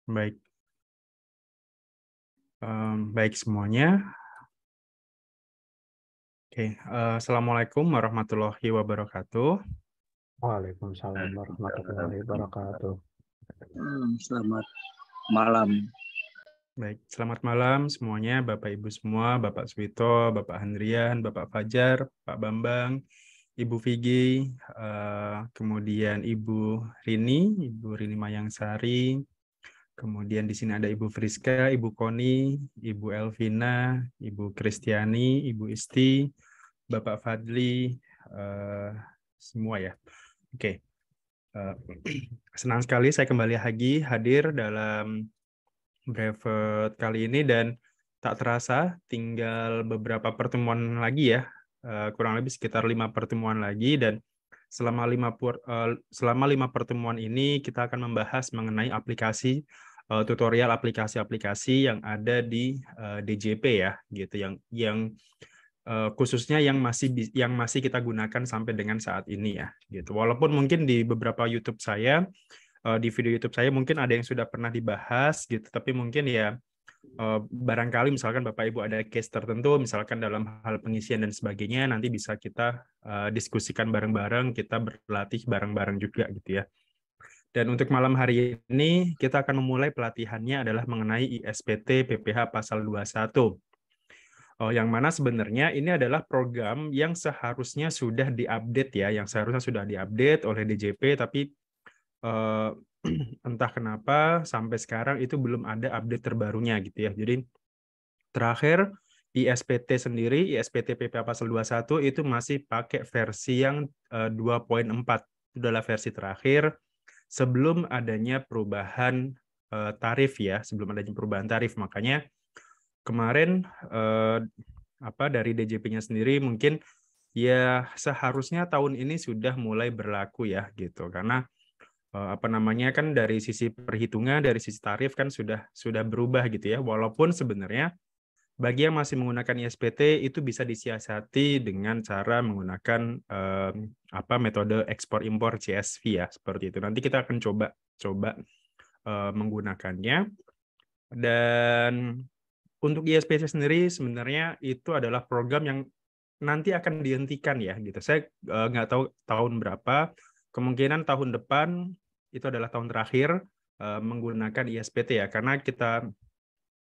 Baik, baik semuanya. Oke, Assalamualaikum warahmatullahi wabarakatuh. Waalaikumsalam warahmatullahi wabarakatuh. Selamat malam. Baik, selamat malam semuanya, Bapak Ibu semua, Bapak Suwito, Bapak Handrian, Bapak Fajar, Pak Bambang, Ibu Vigi, kemudian Ibu Rini Mayangsari, kemudian di sini ada Ibu Friska, Ibu Koni, Ibu Elvina, Ibu Kristiani, Ibu Isti, Bapak Fadli, semua ya. Oke. Senang sekali saya kembali lagi hadir dalam brevet kali ini dan tak terasa tinggal beberapa pertemuan lagi ya, kurang lebih sekitar 5 pertemuan lagi, dan selama 5 pertemuan ini kita akan membahas mengenai aplikasi, tutorial aplikasi-aplikasi yang ada di DJP ya, gitu, yang khususnya yang masih kita gunakan sampai dengan saat ini ya, gitu. Walaupun mungkin di beberapa YouTube saya, di video YouTube saya mungkin ada yang sudah pernah dibahas gitu, tapi mungkin ya barangkali misalkan Bapak Ibu ada case tertentu, misalkan dalam hal pengisian dan sebagainya, nanti bisa kita diskusikan bareng-bareng, kita berlatih bareng-bareng juga gitu ya. Dan untuk malam hari ini kita akan memulai pelatihannya adalah mengenai ISPT PPH pasal 21. Yang mana sebenarnya ini adalah program yang seharusnya sudah diupdate ya, yang seharusnya sudah diupdate oleh DJP, tapi entah kenapa sampai sekarang itu belum ada update terbarunya gitu ya. Jadi terakhir ISPT sendiri, ISPT PPA pasal 21 itu masih pakai versi yang 2.4. Itu adalah versi terakhir sebelum adanya perubahan tarif ya, sebelum adanya perubahan tarif. Makanya kemarin dari DJP-nya sendiri mungkin ya seharusnya tahun ini sudah mulai berlaku ya gitu, karena kan dari sisi perhitungan, dari sisi tarif kan sudah berubah gitu ya. Walaupun sebenarnya bagi yang masih menggunakan ISPT itu bisa disiasati dengan cara menggunakan metode ekspor impor CSV ya, seperti itu. Nanti kita akan coba menggunakannya. Dan untuk ISPT sendiri sebenarnya itu adalah program yang nanti akan dihentikan ya gitu. Saya nggak tahu tahun berapa, kemungkinan tahun depan itu adalah tahun terakhir menggunakan ISPT ya, karena kita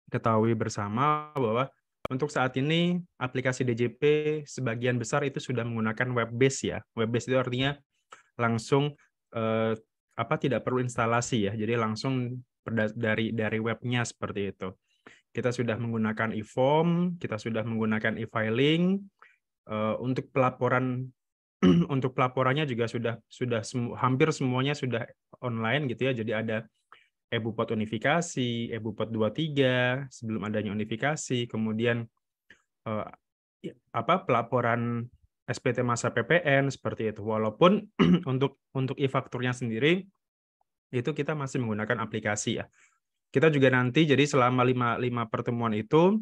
ketahui bersama bahwa untuk saat ini aplikasi DJP sebagian besar itu sudah menggunakan web base ya. Web base itu artinya langsung tidak perlu instalasi ya. Jadi langsung dari webnya seperti itu. Kita sudah menggunakan e-form, kita sudah menggunakan e-filing, untuk pelaporan untuk pelaporannya juga hampir semuanya sudah online gitu ya. Jadi ada e-Bupot unifikasi, e-Bupot 23 sebelum adanya unifikasi, kemudian pelaporan SPT masa PPN seperti itu. Walaupun untuk e-fakturnya sendiri itu kita masih menggunakan aplikasi ya. Kita juga nanti jadi selama 5 pertemuan itu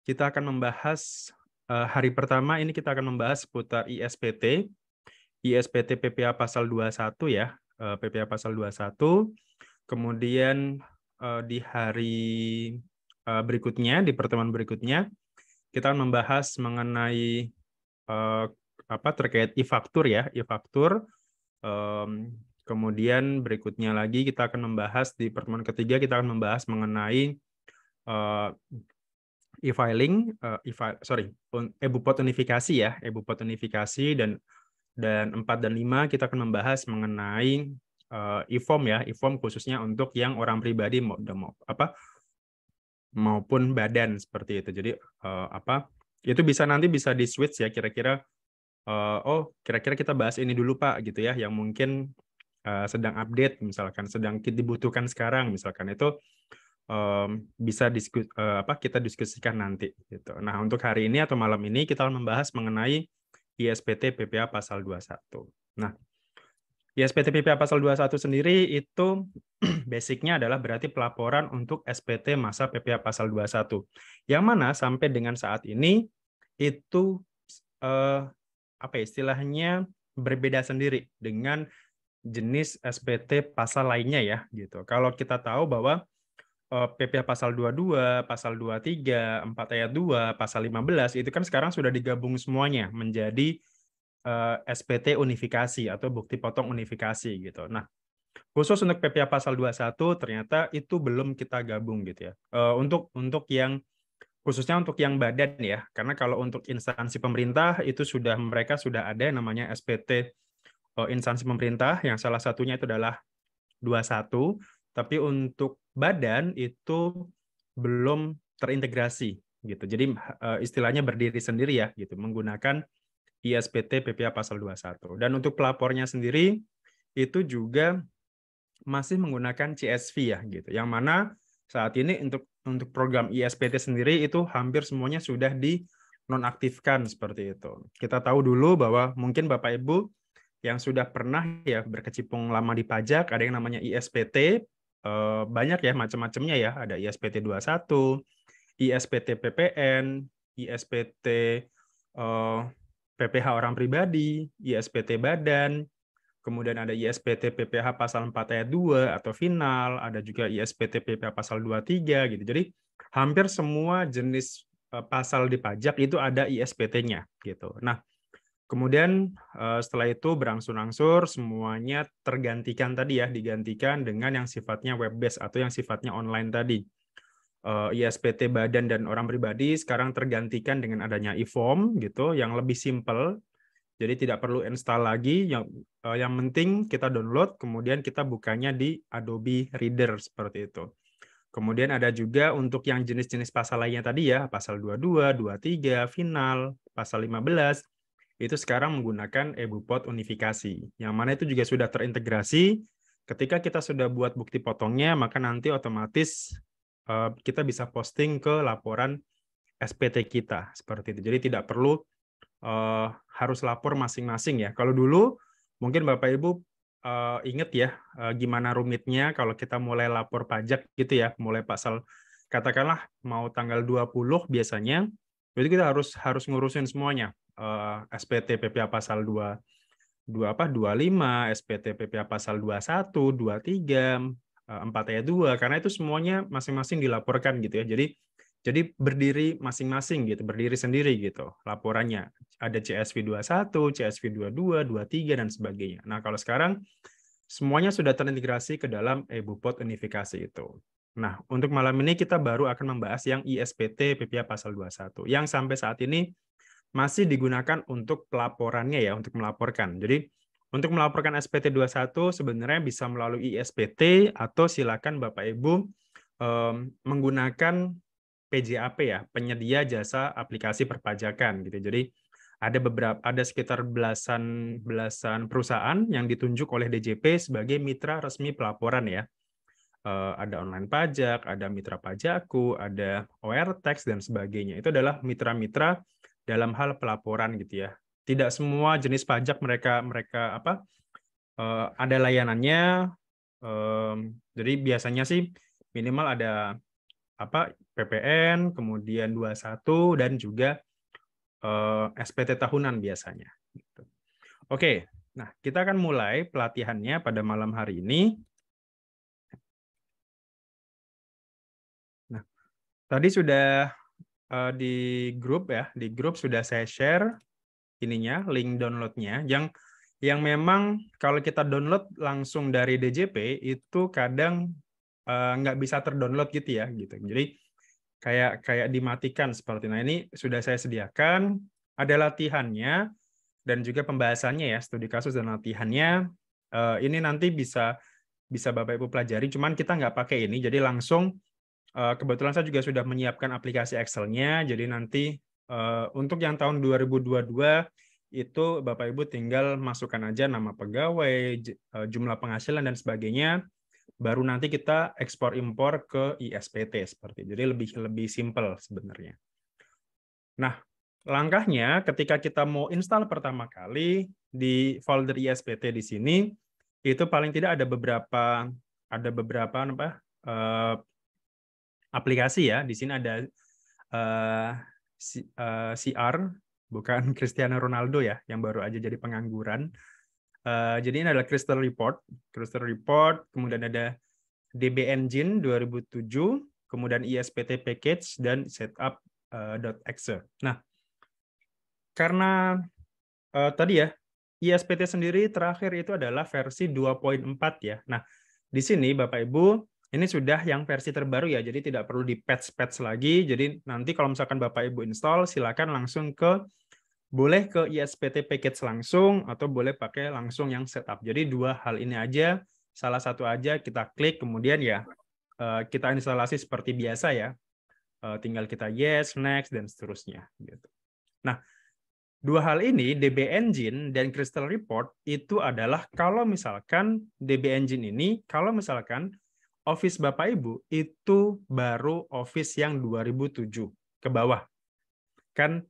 kita akan membahas hari pertama ini kita akan membahas seputar ISPT PPA pasal 21 ya, PPA pasal 21. Kemudian di hari berikutnya, di pertemuan berikutnya kita akan membahas mengenai terkait e-faktur ya, e-faktur. Kemudian berikutnya lagi kita akan membahas di pertemuan ketiga, kita akan membahas mengenai e-filing, e-Bupot unifikasi ya, e-Bupot unifikasi, dan 4 dan 5 kita akan membahas mengenai e-form ya, e-form khususnya untuk yang orang pribadi maupun badan seperti itu. Jadi itu nanti bisa di switch ya, kira-kira kira-kira kita bahas ini dulu Pak gitu ya, yang mungkin sedang update misalkan, sedang dibutuhkan sekarang misalkan, itu bisa kita diskusikan nanti gitu. Nah, untuk hari ini atau malam ini kita akan membahas mengenai ISPT PPA pasal 21. Nah, ISPT PPA pasal 21 sendiri itu basicnya adalah berarti pelaporan untuk SPT masa PPA pasal 21. Yang mana sampai dengan saat ini itu istilahnya berbeda sendiri dengan jenis SPT pasal lainnya ya gitu. Kalau kita tahu bahwa PPh pasal 22, pasal 23, 4 ayat 2, pasal 15 itu kan sekarang sudah digabung semuanya menjadi SPT unifikasi atau bukti potong unifikasi gitu. Nah, khusus untuk PPh pasal 21 ternyata itu belum kita gabung gitu ya. Untuk yang khususnya untuk yang badan ya. Karena kalau untuk instansi pemerintah itu mereka sudah ada yang namanya SPT instansi pemerintah yang salah satunya itu adalah 21, tapi untuk badan itu belum terintegrasi gitu. Jadi istilahnya berdiri sendiri ya gitu menggunakan ISPT PPh pasal 21. Dan untuk pelapornya sendiri itu juga masih menggunakan CSV ya gitu. Yang mana saat ini untuk program ISPT sendiri itu hampir semuanya sudah dinonaktifkan seperti itu. Kita tahu dulu bahwa mungkin Bapak Ibu yang sudah pernah ya berkecimpung lama di pajak, ada yang namanya ISPT, banyak ya macam-macamnya ya, ada ISPT 21, ISPT PPN, ISPT PPh orang pribadi, ISPT badan, kemudian ada ISPT PPh pasal 4 ayat 2 atau final, ada juga ISPT PPh pasal 23 gitu. Jadi hampir semua jenis pasal di pajak itu ada ISPT-nya gitu. Nah, kemudian setelah itu berangsur-angsur semuanya tergantikan tadi ya, digantikan dengan yang sifatnya web based atau yang sifatnya online tadi. ISPT badan dan orang pribadi sekarang tergantikan dengan adanya e-form gitu, yang lebih simple. Jadi tidak perlu install lagi, yang penting kita download, kemudian kita bukanya di Adobe Reader seperti itu. Kemudian ada juga untuk yang jenis-jenis pasal lainnya tadi ya, pasal 22, 23, final, pasal 15, itu sekarang menggunakan eBupot unifikasi, yang mana itu juga sudah terintegrasi. Ketika kita sudah buat bukti potongnya, maka nanti otomatis kita bisa posting ke laporan SPT kita, seperti itu. Jadi tidak perlu harus lapor masing-masing ya. Kalau dulu mungkin Bapak Ibu ingat ya gimana rumitnya kalau kita mulai lapor pajak gitu ya, mulai pasal katakanlah mau tanggal 20 biasanya, jadi kita harus ngurusin semuanya. SPT PPh pasal 25, SPT PPh pasal 21, 23, 4 ayat 2, karena itu semuanya masing-masing dilaporkan gitu ya. Jadi berdiri masing-masing gitu, berdiri sendiri gitu laporannya. Ada CSV 21, CSV 22, 23 dan sebagainya. Nah, kalau sekarang semuanya sudah terintegrasi ke dalam eBupot unifikasi itu. Nah, untuk malam ini kita baru akan membahas yang ISPT PPh pasal 21 yang sampai saat ini masih digunakan untuk pelaporannya ya, untuk melaporkan. Jadi untuk melaporkan SPT 21 sebenarnya bisa melalui ISPT atau silakan Bapak Ibu menggunakan PJAP ya, penyedia jasa aplikasi perpajakan gitu. Jadi ada sekitar belasan perusahaan yang ditunjuk oleh DJP sebagai mitra resmi pelaporan ya. Ada online pajak, ada mitra pajakku, ada ORTax dan sebagainya. Itu adalah mitra-mitra dalam hal pelaporan gitu ya. Tidak semua jenis pajak mereka ada layanannya. Jadi biasanya sih minimal ada PPN, kemudian 21 dan juga SPT tahunan biasanya. Oke, nah kita akan mulai pelatihannya pada malam hari ini. Nah, tadi sudah di grup ya, di grup sudah saya share ininya, link downloadnya. Yang memang kalau kita download langsung dari DJP itu kadang nggak bisa terdownload gitu ya, gitu. Jadi kayak dimatikan seperti nah ini sudah saya sediakan, ada latihannya dan juga pembahasannya ya, studi kasus dan latihannya. Ini nanti bisa Bapak Ibu pelajari, cuman kita nggak pakai ini, jadi langsung kebetulan saya juga sudah menyiapkan aplikasi Excel-nya, jadi nanti untuk yang tahun 2022 itu Bapak Ibu tinggal masukkan aja nama pegawai, jumlah penghasilan dan sebagainya. Baru nanti kita ekspor impor ke ISPT seperti itu. Jadi lebih simple sebenarnya. Nah, langkahnya ketika kita mau install pertama kali di folder ISPT di sini itu paling tidak ada beberapa aplikasi ya. Di sini ada CR, bukan Cristiano Ronaldo ya, yang baru aja jadi pengangguran. Jadi ini adalah Crystal Report. Crystal Report, kemudian ada DB Engine 2007, kemudian ISPT Package, dan setup.exe. Nah, karena tadi ya, ISPT sendiri terakhir itu adalah versi 2.4 ya. Nah, di sini Bapak Ibu, ini sudah yang versi terbaru ya, jadi tidak perlu di-patch lagi. Jadi nanti kalau misalkan Bapak Ibu install, silakan langsung boleh ke ISPT package langsung, atau boleh pakai langsung yang setup. Jadi dua hal ini aja, salah satu aja kita klik, kemudian ya kita instalasi seperti biasa ya. Tinggal kita yes, next, dan seterusnya. Gitu. Nah, dua hal ini, DB Engine dan Crystal Report, itu adalah kalau misalkan DB Engine ini, kalau misalkan Office Bapak Ibu itu baru Office yang 2007 ke bawah. Kan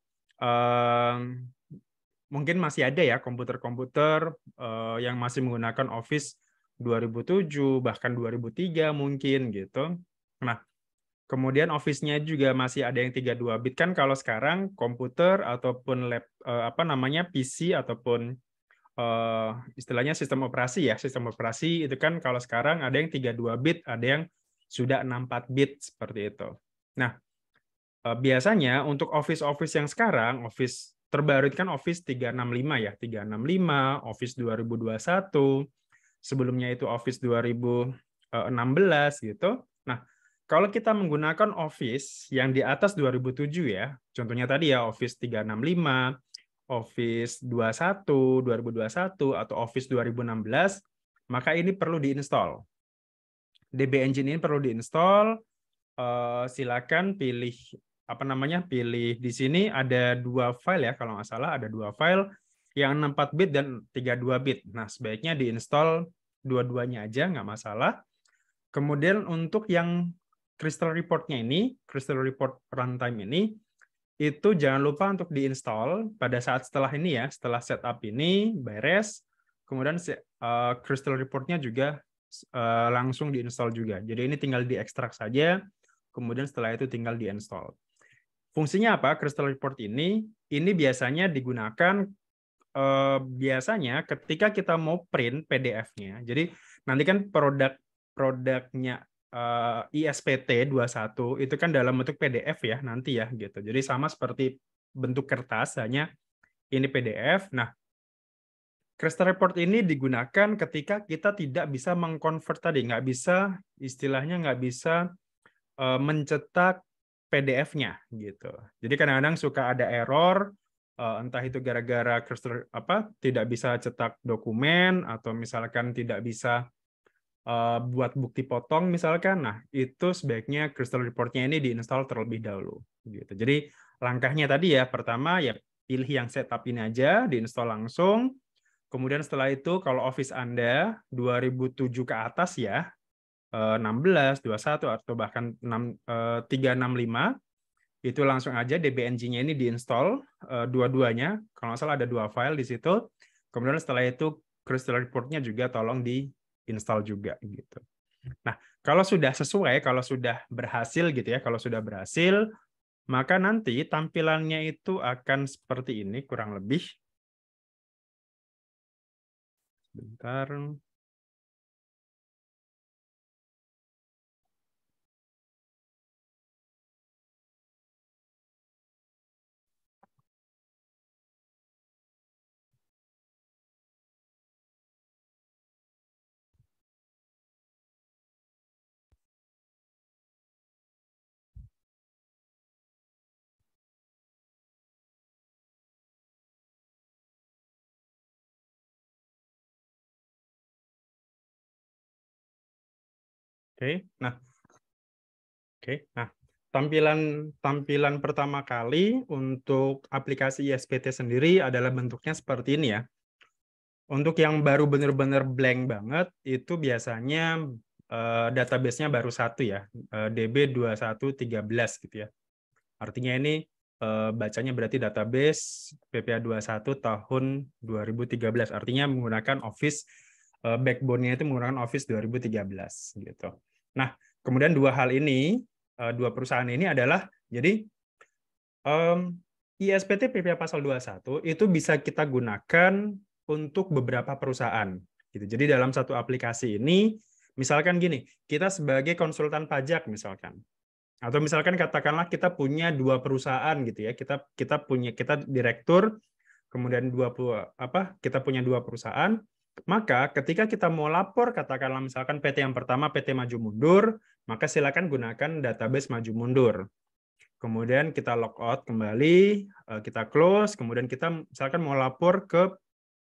mungkin masih ada ya komputer-komputer yang masih menggunakan Office 2007, bahkan 2003 mungkin gitu. Nah, kemudian Office-nya juga masih ada yang 32 bit kan. Kalau sekarang komputer ataupun PC ataupun istilahnya sistem operasi ya, sistem operasi itu kan kalau sekarang ada yang 32 bit, ada yang sudah 64 bit seperti itu. Nah, biasanya untuk Office yang sekarang, Office terbaru itu kan Office 365 ya, 365, Office 2021, sebelumnya itu Office 2016 gitu. Nah, kalau kita menggunakan Office yang di atas 2007 ya, contohnya tadi ya Office 365, Office 2021, atau Office 2016, maka ini perlu diinstal. DB Engine ini perlu diinstal. Silakan pilih pilih di sini ada dua file ya, kalau nggak salah ada dua file, yang 64 bit dan 32 bit. Nah, sebaiknya diinstal dua-duanya aja, nggak masalah. Kemudian untuk yang Crystal Report-nya ini, Crystal Report Runtime ini, itu jangan lupa untuk diinstal pada saat setelah ini ya, setelah setup ini beres, kemudian Crystal Report-nya juga langsung diinstal juga. Jadi ini tinggal diekstrak saja, kemudian setelah itu tinggal diinstal. Fungsinya apa? Crystal Report ini biasanya digunakan biasanya ketika kita mau print PDF-nya. Jadi nanti kan produknya ISPT 21 itu kan dalam bentuk PDF ya nanti ya gitu. Jadi sama seperti bentuk kertas, hanya ini PDF. Nah, Crystal Report ini digunakan ketika kita tidak bisa mengkonvert tadi, istilahnya nggak bisa mencetak PDF-nya gitu. Jadi kadang-kadang suka ada error, entah itu gara-gara Crystal tidak bisa cetak dokumen, atau misalkan tidak bisa buat bukti potong misalkan. Nah, itu sebaiknya Crystal Report-nya ini diinstal terlebih dahulu gitu. Jadi langkahnya tadi ya, pertama ya pilih yang setup ini aja, diinstal langsung. Kemudian setelah itu kalau Office Anda 2007 ke atas ya, 16, 21, atau bahkan 365, itu langsung aja DB Engine-nya ini diinstal dua-duanya. Kalau nggak salah ada dua file di situ. Kemudian setelah itu Crystal Report-nya juga tolong diinstal juga gitu. Nah, kalau sudah sesuai, kalau sudah berhasil gitu ya, kalau sudah berhasil, maka nanti tampilannya itu akan seperti ini kurang lebih. Sebentar. Nah, tampilan pertama kali untuk aplikasi ISPT sendiri adalah bentuknya seperti ini ya. Untuk yang baru benar-benar blank banget, itu biasanya database-nya baru satu ya, DB2113 gitu ya. Artinya ini bacanya berarti database PPA21 tahun 2013. Artinya menggunakan Office, backbone-nya itu menggunakan Office 2013 gitu. Nah, kemudian dua hal ini, dua perusahaan ini adalah, jadi ISPT PPA pasal 21 itu bisa kita gunakan untuk beberapa perusahaan. Gitu. Jadi dalam satu aplikasi ini, misalkan gini, kita sebagai konsultan pajak misalkan, atau misalkan katakanlah kita punya 2 perusahaan gitu ya, kita direktur, kemudian kita punya 2 perusahaan, maka ketika kita mau lapor, katakanlah misalkan PT yang pertama PT Maju Mundur, maka silakan gunakan database Maju Mundur. Kemudian kita logout kembali, kita close, kemudian kita misalkan mau lapor ke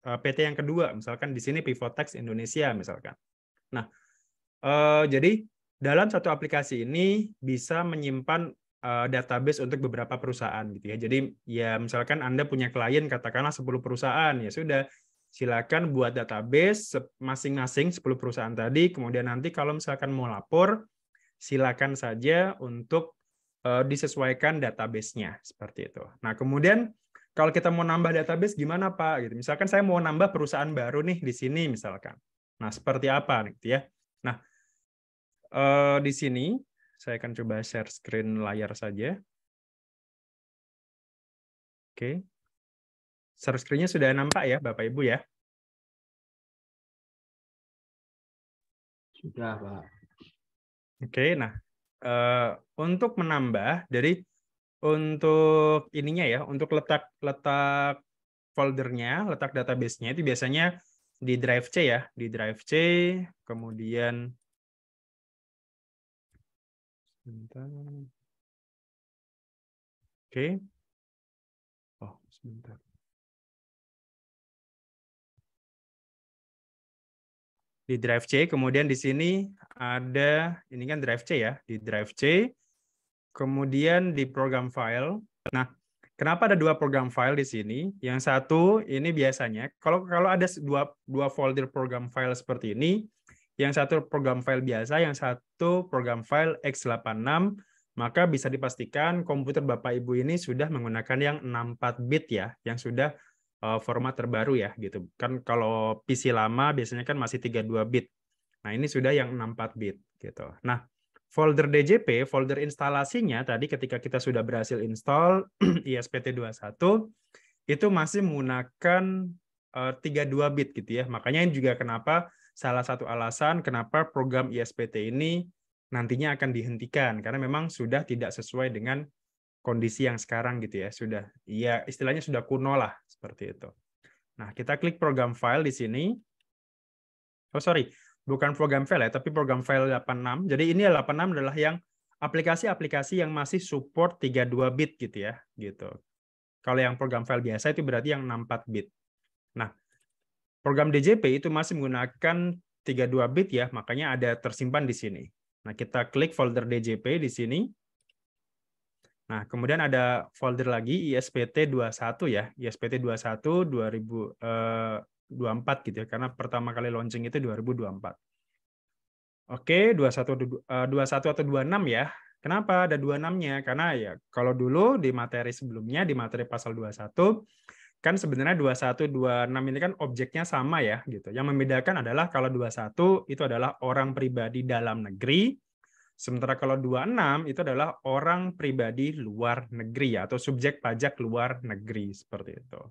PT yang kedua, misalkan di sini Pivotex Indonesia misalkan. Nah, jadi dalam satu aplikasi ini bisa menyimpan database untuk beberapa perusahaan gitu ya. Jadi ya misalkan Anda punya klien katakanlah 10 perusahaan, ya sudah silakan buat database masing-masing 10 perusahaan tadi, kemudian nanti kalau misalkan mau lapor, silakan saja untuk disesuaikan database-nya seperti itu. Nah, kemudian kalau kita mau nambah database gimana Pak? Gitu. Misalkan saya mau nambah perusahaan baru nih di sini misalkan. Nah, seperti apa gitu ya. Nah, di sini saya akan coba share screen layar saja. Oke. Share screen-nya sudah nampak ya Bapak Ibu ya? Sudah, Pak. Oke, nah untuk menambah, jadi untuk ininya ya, untuk letak foldernya, letak database-nya itu biasanya di Drive C ya, di Drive C, kemudian sebentar. Oke. Oh, sebentar. Di Drive C, kemudian di sini ada, ini kan Drive C ya, di Drive C, kemudian di program file. Nah, kenapa ada 2 program file di sini? Yang satu ini biasanya, kalau ada dua folder program file seperti ini, yang satu program file biasa, yang satu program file x86, maka bisa dipastikan komputer Bapak Ibu ini sudah menggunakan yang 64 bit ya, yang sudah format terbaru ya gitu. Kan kalau PC lama biasanya kan masih 32 bit. Nah, ini sudah yang 64 bit gitu. Nah, folder DJP, folder instalasinya tadi ketika kita sudah berhasil install ISPT21 itu masih menggunakan 32 bit gitu ya. Makanya juga kenapa salah satu alasan kenapa program ISPT ini nantinya akan dihentikan karena memang sudah tidak sesuai dengan kondisi yang sekarang gitu ya, sudah ya istilahnya sudah kuno lah seperti itu. Nah, kita klik program file di sini. Oh sorry, bukan program file ya, tapi program file 86. Jadi ini 86 adalah yang aplikasi-aplikasi yang masih support 32 bit gitu ya, gitu. Kalau yang program file biasa itu berarti yang 64 bit. Nah, program DJP itu masih menggunakan 32 bit ya, makanya ada tersimpan di sini. Nah, kita klik folder DJP di sini. Nah, kemudian ada folder lagi ISPT21 ya, ISPT21 2024 gitu ya, karena pertama kali launching itu 2024. Oke, 21 atau 26 ya. Kenapa ada 26-nya? Karena ya kalau dulu di materi sebelumnya, di materi pasal 21, kan sebenarnya 21, 26 ini kan objeknya sama ya gitu. Yang membedakan adalah kalau 21 itu adalah orang pribadi dalam negeri, sementara kalau 26 itu adalah orang pribadi luar negeri ya, atau subjek pajak luar negeri seperti itu.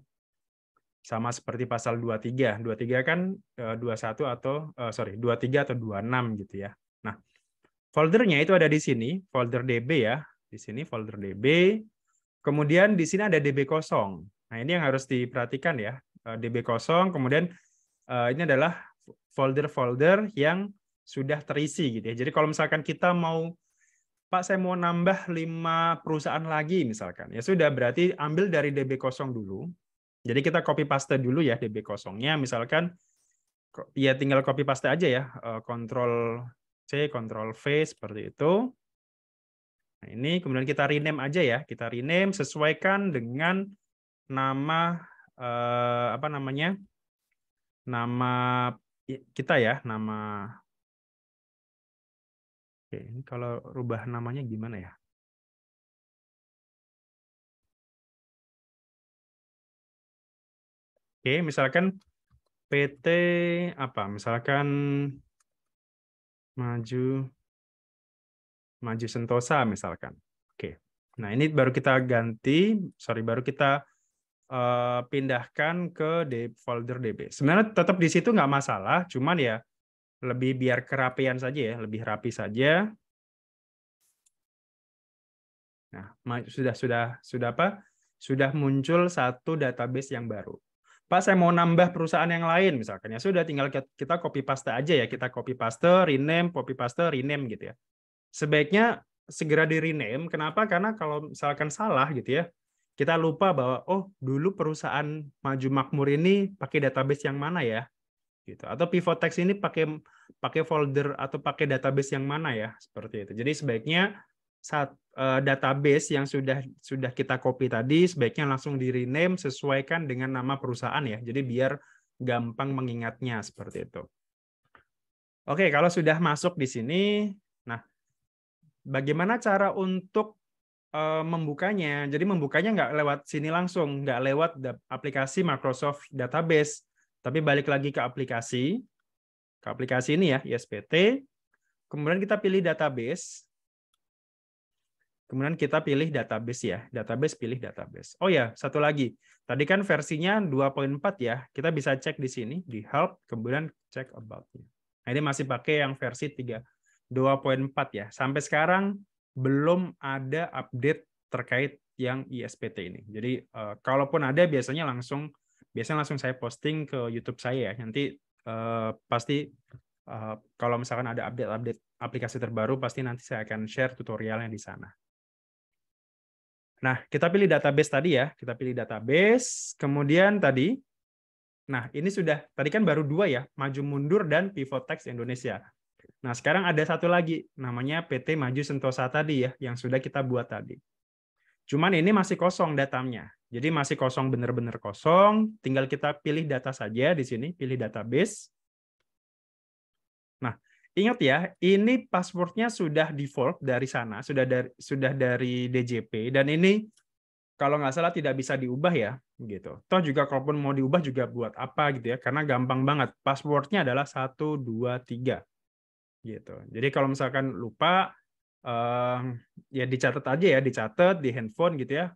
Sama seperti pasal 23. 23 kan 21 atau 23 atau 26 gitu ya. Nah, foldernya itu ada di sini, folder DB ya. Di sini folder DB. Kemudian di sini ada DB kosong. Nah, ini yang harus diperhatikan ya. DB kosong, kemudian ini adalah folder-folder yang sudah terisi gitu ya. Jadi kalau misalkan kita mau, Pak saya mau nambah 5 perusahaan lagi misalkan, ya sudah berarti ambil dari DB kosong dulu. Jadi kita copy paste dulu ya DB kosongnya, misalkan ya tinggal copy paste aja ya, Ctrl C, Ctrl V seperti itu. Nah, ini kemudian kita rename aja ya, kita rename sesuaikan dengan nama apa namanya? Nama kita ya, nama. Oke, ini kalau rubah namanya gimana ya? Oke, misalkan PT apa? Misalkan Maju Sentosa misalkan. Oke. Nah, ini baru kita ganti, baru kita pindahkan ke folder DB. Sebenarnya tetap di situ nggak masalah, cuman ya lebih biar kerapian saja ya, lebih rapi saja. Nah, sudah apa? Sudah muncul satu database yang baru. Pak, saya mau nambah perusahaan yang lain misalkan ya. Sudah tinggal kita copy paste aja ya. Kita copy paste, rename, copy paste, rename gitu ya. Sebaiknya segera di rename. Kenapa? Karena kalau misalkan salah gitu ya, kita lupa bahwa oh, dulu perusahaan Maju Makmur ini pakai database yang mana ya? Gitu. Atau Pivotex ini pakai folder atau pakai database yang mana ya? Seperti itu. Jadi sebaiknya saat database yang sudah kita copy tadi sebaiknya langsung di rename sesuaikan dengan nama perusahaan ya. Jadi biar gampang mengingatnya seperti itu. Oke, kalau sudah masuk di sini, nah bagaimana cara untuk membukanya? Jadi membukanya nggak lewat sini langsung, nggak lewat aplikasi Microsoft Database, tapi balik lagi ke aplikasi ini ya, ISPT. Kemudian kita pilih database. Kemudian kita pilih database ya. Database, pilih database. Oh ya, satu lagi. Tadi kan versinya 2.4 ya. Kita bisa cek di sini, di help, kemudian cek about-nya. Nah, ini masih pakai yang versi 2.4 ya. Sampai sekarang belum ada update terkait yang ISPT ini. Jadi, kalaupun ada, biasanya langsung saya posting ke YouTube saya ya. Nanti pasti kalau misalkan ada update aplikasi terbaru, pasti nanti saya akan share tutorialnya di sana. Nah, kita pilih database tadi ya. Kita pilih database. Kemudian tadi, nah ini tadi kan baru 2 ya, Maju Mundur dan Pivotex Indonesia. Nah, sekarang ada satu lagi, namanya PT Maju Sentosa tadi ya, yang sudah kita buat tadi. Cuman ini masih kosong datanya. Jadi masih kosong, benar-benar kosong. Tinggal kita pilih data saja di sini, pilih database. Nah, ingat ya, ini passwordnya sudah default dari sana, sudah dari DJP, dan ini kalau nggak salah tidak bisa diubah ya, gitu. Toh juga kalaupun mau diubah juga buat apa gitu ya, karena gampang banget. Passwordnya adalah 123, gitu. Jadi kalau misalkan lupa, ya dicatat aja ya, dicatat di handphone gitu ya,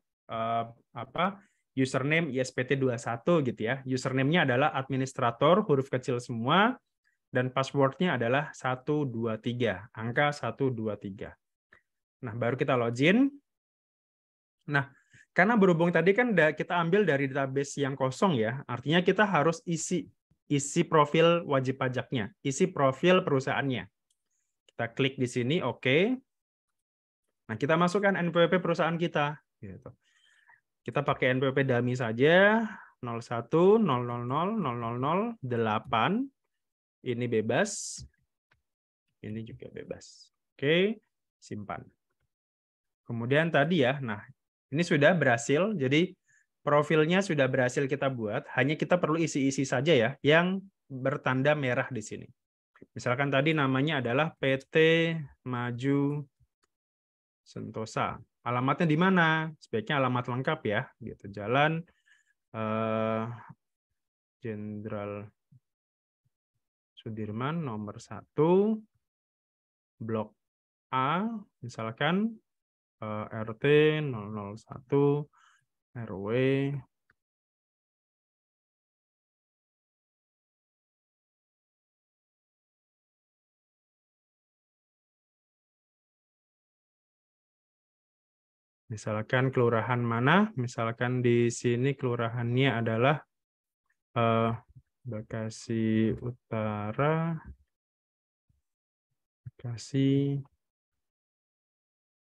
username ISPT21 gitu ya. Username-nya adalah administrator, huruf kecil semua, dan password-nya adalah 123, angka 123. Nah, baru kita login. Nah, karena berhubung tadi kan kita ambil dari database yang kosong ya, artinya kita harus isi profil wajib pajaknya, isi profil perusahaannya. Kita klik di sini, oke. Nah, kita masukkan NPWP perusahaan kita. Gitu. Kita pakai NPWP dummy saja, 01 000 000 8. Ini bebas. Ini juga bebas. Oke, simpan. Kemudian tadi ya, nah ini sudah berhasil. Jadi profilnya sudah berhasil kita buat. Hanya kita perlu isi-isi saja ya, yang bertanda merah di sini. Misalkan tadi namanya adalah PT Maju Sentosa. Alamatnya di mana? Sebaiknya alamat lengkap ya, gitu. Jalan Jenderal Sudirman nomor 1, Blok A, misalkan RT 001, RW misalkan kelurahan mana, misalkan di sini kelurahannya adalah Bekasi Utara, Bekasi,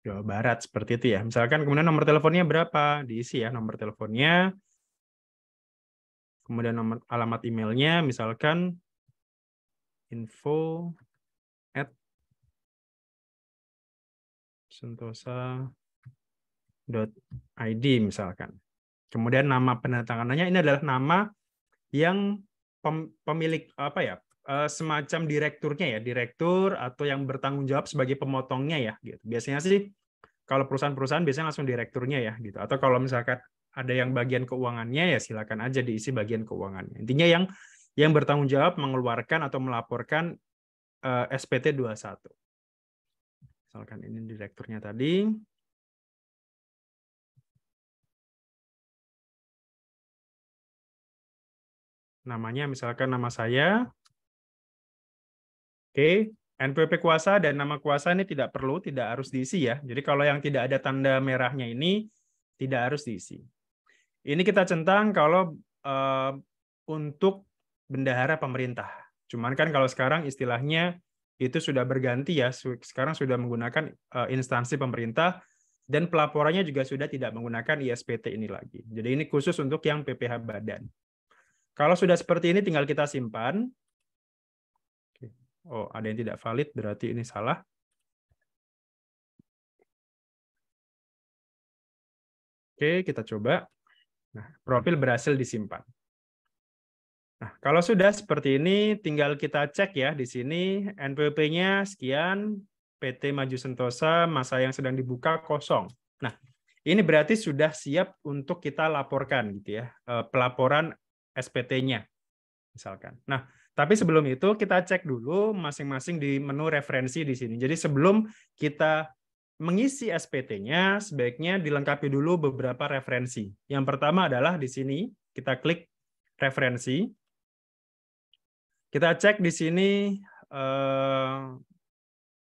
Jawa Barat, seperti itu ya. Misalkan kemudian nomor teleponnya berapa, diisi ya nomor teleponnya, kemudian nomor alamat emailnya, misalkan info@sentosa.id misalkan. Kemudian nama penandatanganannya ini adalah nama yang pemilik apa ya, semacam direkturnya ya, direktur atau yang bertanggung jawab sebagai pemotongnya ya gitu. Biasanya sih kalau perusahaan-perusahaan biasanya langsung direkturnya ya gitu. Atau kalau misalkan ada yang bagian keuangannya ya silakan aja diisi bagian keuangannya. Intinya yang bertanggung jawab mengeluarkan atau melaporkan SPT 21. Misalkan ini direkturnya tadi. namanya misalkan nama saya. Oke, NPWP kuasa dan nama kuasa ini tidak harus diisi ya. Jadi kalau yang tidak ada tanda merahnya ini tidak harus diisi. Ini kita centang kalau untuk bendahara pemerintah. Cuman kan kalau sekarang istilahnya itu sudah berganti ya. Sekarang sudah menggunakan instansi pemerintah dan pelaporannya juga sudah tidak menggunakan ISPT ini lagi. Jadi ini khusus untuk yang PPh badan. Kalau sudah seperti ini tinggal kita simpan. Oh, ada yang tidak valid, berarti ini salah. Oke, kita coba. Nah, profil berhasil disimpan. Nah, kalau sudah seperti ini, tinggal kita cek ya di sini NPWP-nya sekian, PT Maju Sentosa, masa yang sedang dibuka kosong. Nah, ini berarti sudah siap untuk kita laporkan gitu ya, pelaporan SPT-nya misalkan. Nah, tapi sebelum itu kita cek dulu masing-masing di menu referensi di sini. Jadi sebelum kita mengisi SPT-nya, sebaiknya dilengkapi dulu beberapa referensi. Yang pertama adalah di sini, kita klik referensi. Kita cek di sini,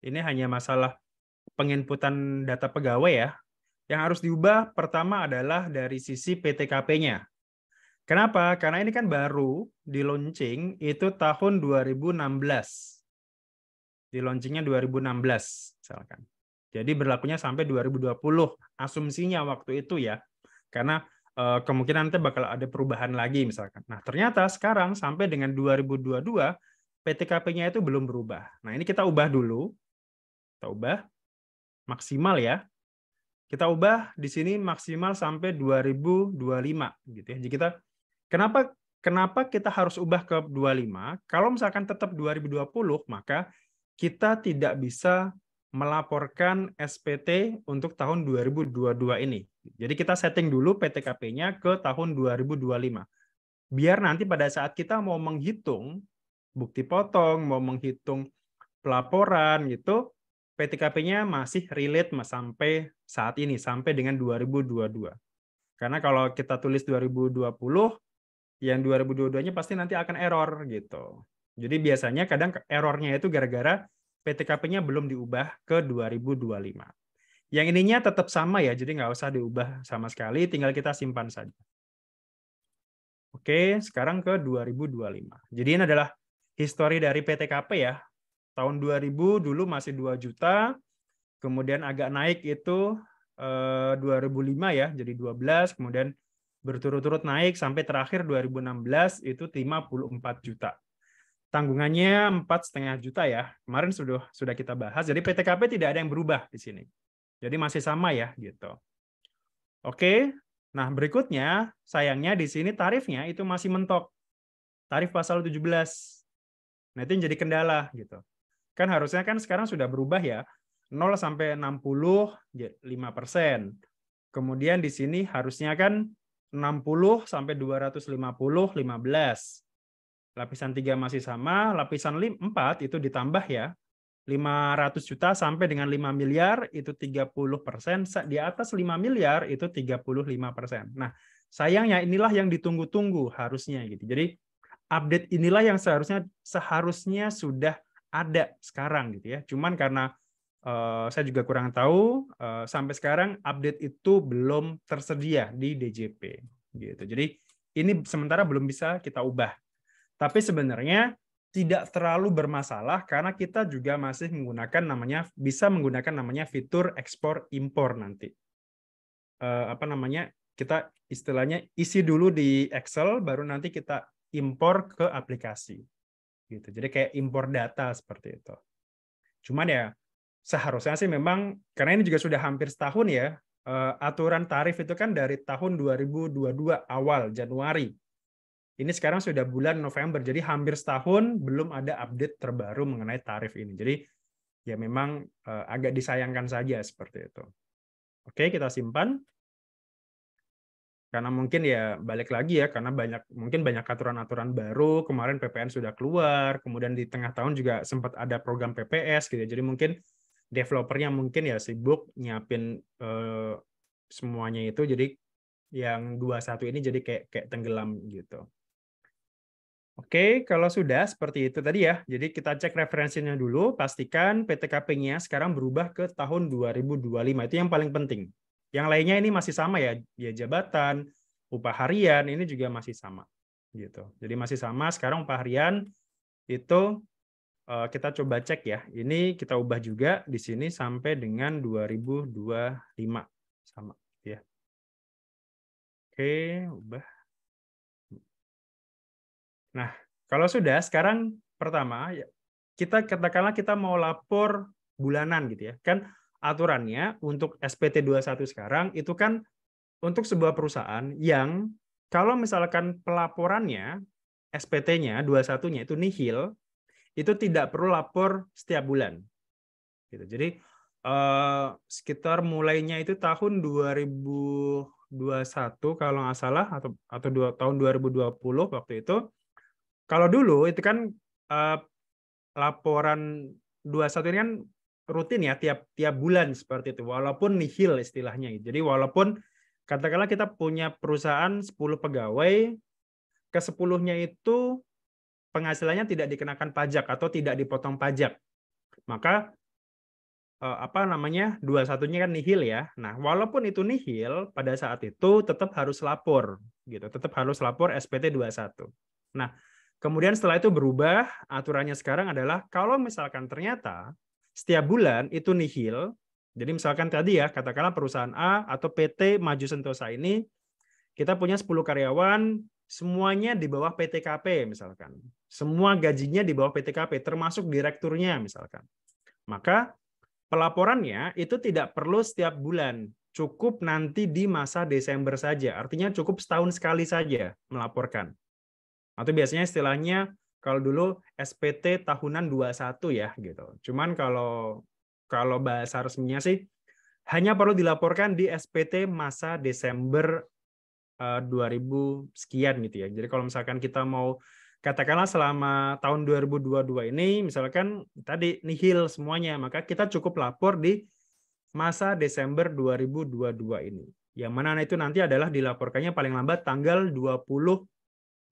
ini hanya masalah penginputan data pegawai ya. Yang harus diubah pertama adalah dari sisi PTKP-nya. Kenapa? Karena ini kan baru di launching itu tahun 2016. Di launchingnya 2016 misalkan. Jadi berlakunya sampai 2020 asumsinya waktu itu ya. Karena kemungkinan nanti bakal ada perubahan lagi misalkan. Nah, ternyata sekarang sampai dengan 2022 PTKP-nya itu belum berubah. Nah, ini kita ubah dulu. Kita ubah maksimal ya. Kita ubah di sini maksimal sampai 2025 gitu ya. Jadi kita kenapa kita harus ubah ke 25? Kalau misalkan tetap 2020, maka kita tidak bisa melaporkan SPT untuk tahun 2022 ini. Jadi kita setting dulu PTKP-nya ke tahun 2025. Biar nanti pada saat kita mau menghitung bukti potong, mau menghitung pelaporan gitu, PTKP-nya masih relate sampai saat ini, sampai dengan 2022. Karena kalau kita tulis 2020, yang 2022-nya pasti nanti akan error gitu. Jadi biasanya kadang errornya itu gara-gara PTKP-nya belum diubah ke 2025. Yang ininya tetap sama ya, jadi nggak usah diubah sama sekali, tinggal kita simpan saja. Oke, sekarang ke 2025. Jadi ini adalah histori dari PTKP ya. Tahun 2000 dulu masih 2 juta, kemudian agak naik itu 2005 ya, jadi 12, kemudian berturut-turut naik sampai terakhir 2016 itu 54 juta. Tanggungannya 4,5 juta ya. Kemarin sudah kita bahas. Jadi PTKP tidak ada yang berubah di sini. Jadi masih sama ya gitu. Oke. Nah, berikutnya sayangnya di sini tarifnya itu masih mentok. Tarif pasal 17. Nah, itu yang jadi kendala gitu. Kan harusnya kan sekarang sudah berubah ya. 0 sampai 60 5%. Kemudian di sini harusnya kan 60 sampai 250 15. Lapisan 3 masih sama, lapisan 4 itu ditambah ya. 500 juta sampai dengan 5 miliar itu 30%, di atas 5 miliar itu 35%. Nah, sayangnya inilah yang ditunggu-tunggu harusnya gitu. Jadi update inilah yang seharusnya sudah ada sekarang gitu ya. Cuman karena saya juga kurang tahu sampai sekarang update itu belum tersedia di DJP gitu. Jadi ini sementara belum bisa kita ubah. Tapi sebenarnya tidak terlalu bermasalah karena kita juga masih bisa menggunakan namanya fitur ekspor impor nanti. Kita istilahnya isi dulu di Excel baru nanti kita impor ke aplikasi. Gitu. Jadi kayak impor data seperti itu. Cuman ya seharusnya sih memang karena ini juga sudah hampir setahun ya, aturan tarif itu kan dari tahun 2022 awal Januari. Ini sekarang sudah bulan November, jadi hampir setahun belum ada update terbaru mengenai tarif ini. Jadi ya memang agak disayangkan saja seperti itu. Oke, kita simpan. Karena mungkin ya balik lagi ya, karena mungkin banyak aturan-aturan baru, kemarin PPN sudah keluar, kemudian di tengah tahun juga sempat ada program PPS gitu. Jadi mungkin developernya mungkin ya sibuk nyiapin semuanya itu, jadi yang 21 ini jadi kayak tenggelam gitu. Oke, kalau sudah seperti itu tadi ya. Jadi kita cek referensinya dulu, pastikan PTKP-nya sekarang berubah ke tahun 2025. Itu yang paling penting. Yang lainnya ini masih sama ya, jabatan, upah harian ini juga masih sama gitu. Jadi masih sama. Sekarang upah harian itu kita coba cek ya. Ini kita ubah juga di sini sampai dengan 2025 sama ya. Oke, ubah. Nah, kalau sudah, sekarang pertama, kita katakanlah kita mau lapor bulanan gitu ya. Kan aturannya untuk SPT 21 sekarang itu kan untuk sebuah perusahaan yang kalau misalkan pelaporannya, SPT-nya, 21-nya itu nihil, itu tidak perlu lapor setiap bulan. Gitu. Jadi sekitar mulainya itu tahun 2021 kalau nggak salah, atau tahun 2020 waktu itu. Kalau dulu itu kan laporan 21 ini kan rutin ya tiap bulan seperti itu, walaupun nihil istilahnya. Jadi walaupun katakanlah kita punya perusahaan 10 pegawai, ke 10-nya itu penghasilannya tidak dikenakan pajak atau tidak dipotong pajak. Maka 21-nya kan nihil ya. Nah, walaupun itu nihil, pada saat itu tetap harus lapor gitu. Tetap harus lapor SPT 21. Nah, kemudian setelah itu berubah, aturannya sekarang adalah kalau misalkan ternyata setiap bulan itu nihil, jadi misalkan tadi ya, katakanlah perusahaan A atau PT Maju Sentosa ini, kita punya 10 karyawan, semuanya di bawah PTKP misalkan. Semua gajinya di bawah PTKP, termasuk direkturnya misalkan. Maka pelaporannya itu tidak perlu setiap bulan, cukup nanti di masa Desember saja. Artinya cukup setahun sekali saja melaporkan. Atau biasanya istilahnya kalau dulu SPT tahunan 21 ya gitu. Cuman kalau bahasa resminya sih hanya perlu dilaporkan di SPT masa Desember 2000 sekian gitu ya. Jadi kalau misalkan kita mau katakanlah selama tahun 2022 ini misalkan tadi nihil semuanya, maka kita cukup lapor di masa Desember 2022 ini. Yang mana itu nanti adalah dilaporkannya paling lambat tanggal 20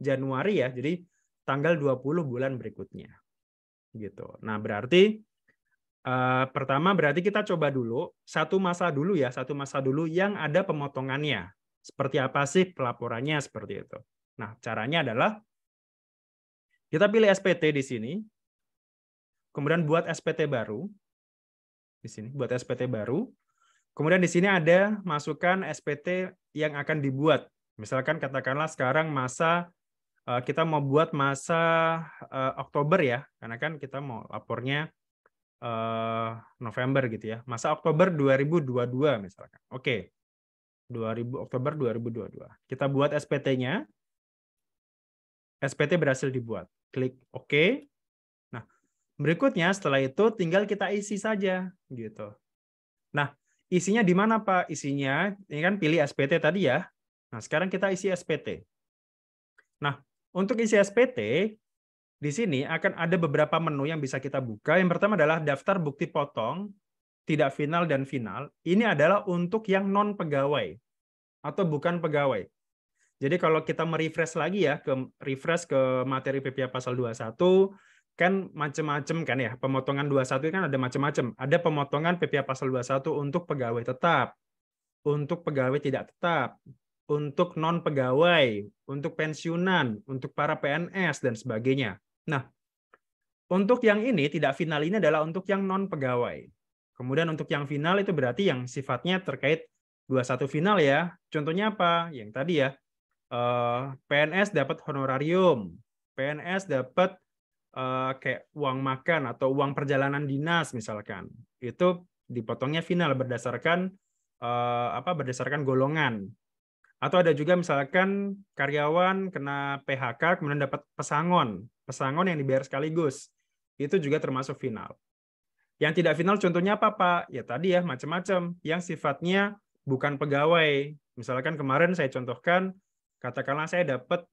Januari ya, jadi tanggal 20 bulan berikutnya. Gitu. Nah, berarti pertama berarti kita coba dulu satu masa dulu yang ada pemotongannya. Seperti apa sih pelaporannya seperti itu. Nah, caranya adalah kita pilih SPT di sini. Kemudian buat SPT baru. Di sini buat SPT baru. Kemudian di sini ada masukkan SPT yang akan dibuat. Misalkan katakanlah sekarang masa kita mau buat masa Oktober ya, karena kan kita mau lapornya November gitu ya. Masa Oktober 2022 misalkan. Oke. 2000 Oktober 2022. Kita buat SPT-nya. SPT berhasil dibuat. Klik OK. Nah, berikutnya setelah itu tinggal kita isi saja gitu. Nah, isinya di mana Pak? Isinya ini kan pilih SPT tadi ya. Nah, sekarang kita isi SPT. Nah, untuk isi SPT di sini akan ada beberapa menu yang bisa kita buka. Yang pertama adalah daftar bukti potong, tidak final dan final. Ini adalah untuk yang non pegawai atau bukan pegawai. Jadi kalau kita merefresh lagi ya, refresh ke materi PPh pasal 21, kan macam-macam kan ya. Pemotongan 21 kan ada macam-macam. Ada pemotongan PPh pasal 21 untuk pegawai tetap, untuk pegawai tidak tetap, untuk non pegawai, untuk pensiunan, untuk para PNS dan sebagainya. Nah, untuk yang ini tidak final ini adalah untuk yang non pegawai. Kemudian untuk yang final itu berarti yang sifatnya terkait 21 final ya. Contohnya apa? Yang tadi ya. PNS dapat honorarium, PNS dapat kayak uang makan atau uang perjalanan dinas misalkan. Itu dipotongnya final berdasarkan berdasarkan golongan. Atau ada juga misalkan karyawan kena PHK kemudian dapat pesangon yang dibayar sekaligus. Itu juga termasuk final. Yang tidak final contohnya apa, Pak? Ya tadi ya macam-macam yang sifatnya bukan pegawai. Misalkan kemarin saya contohkan, katakanlah saya dapat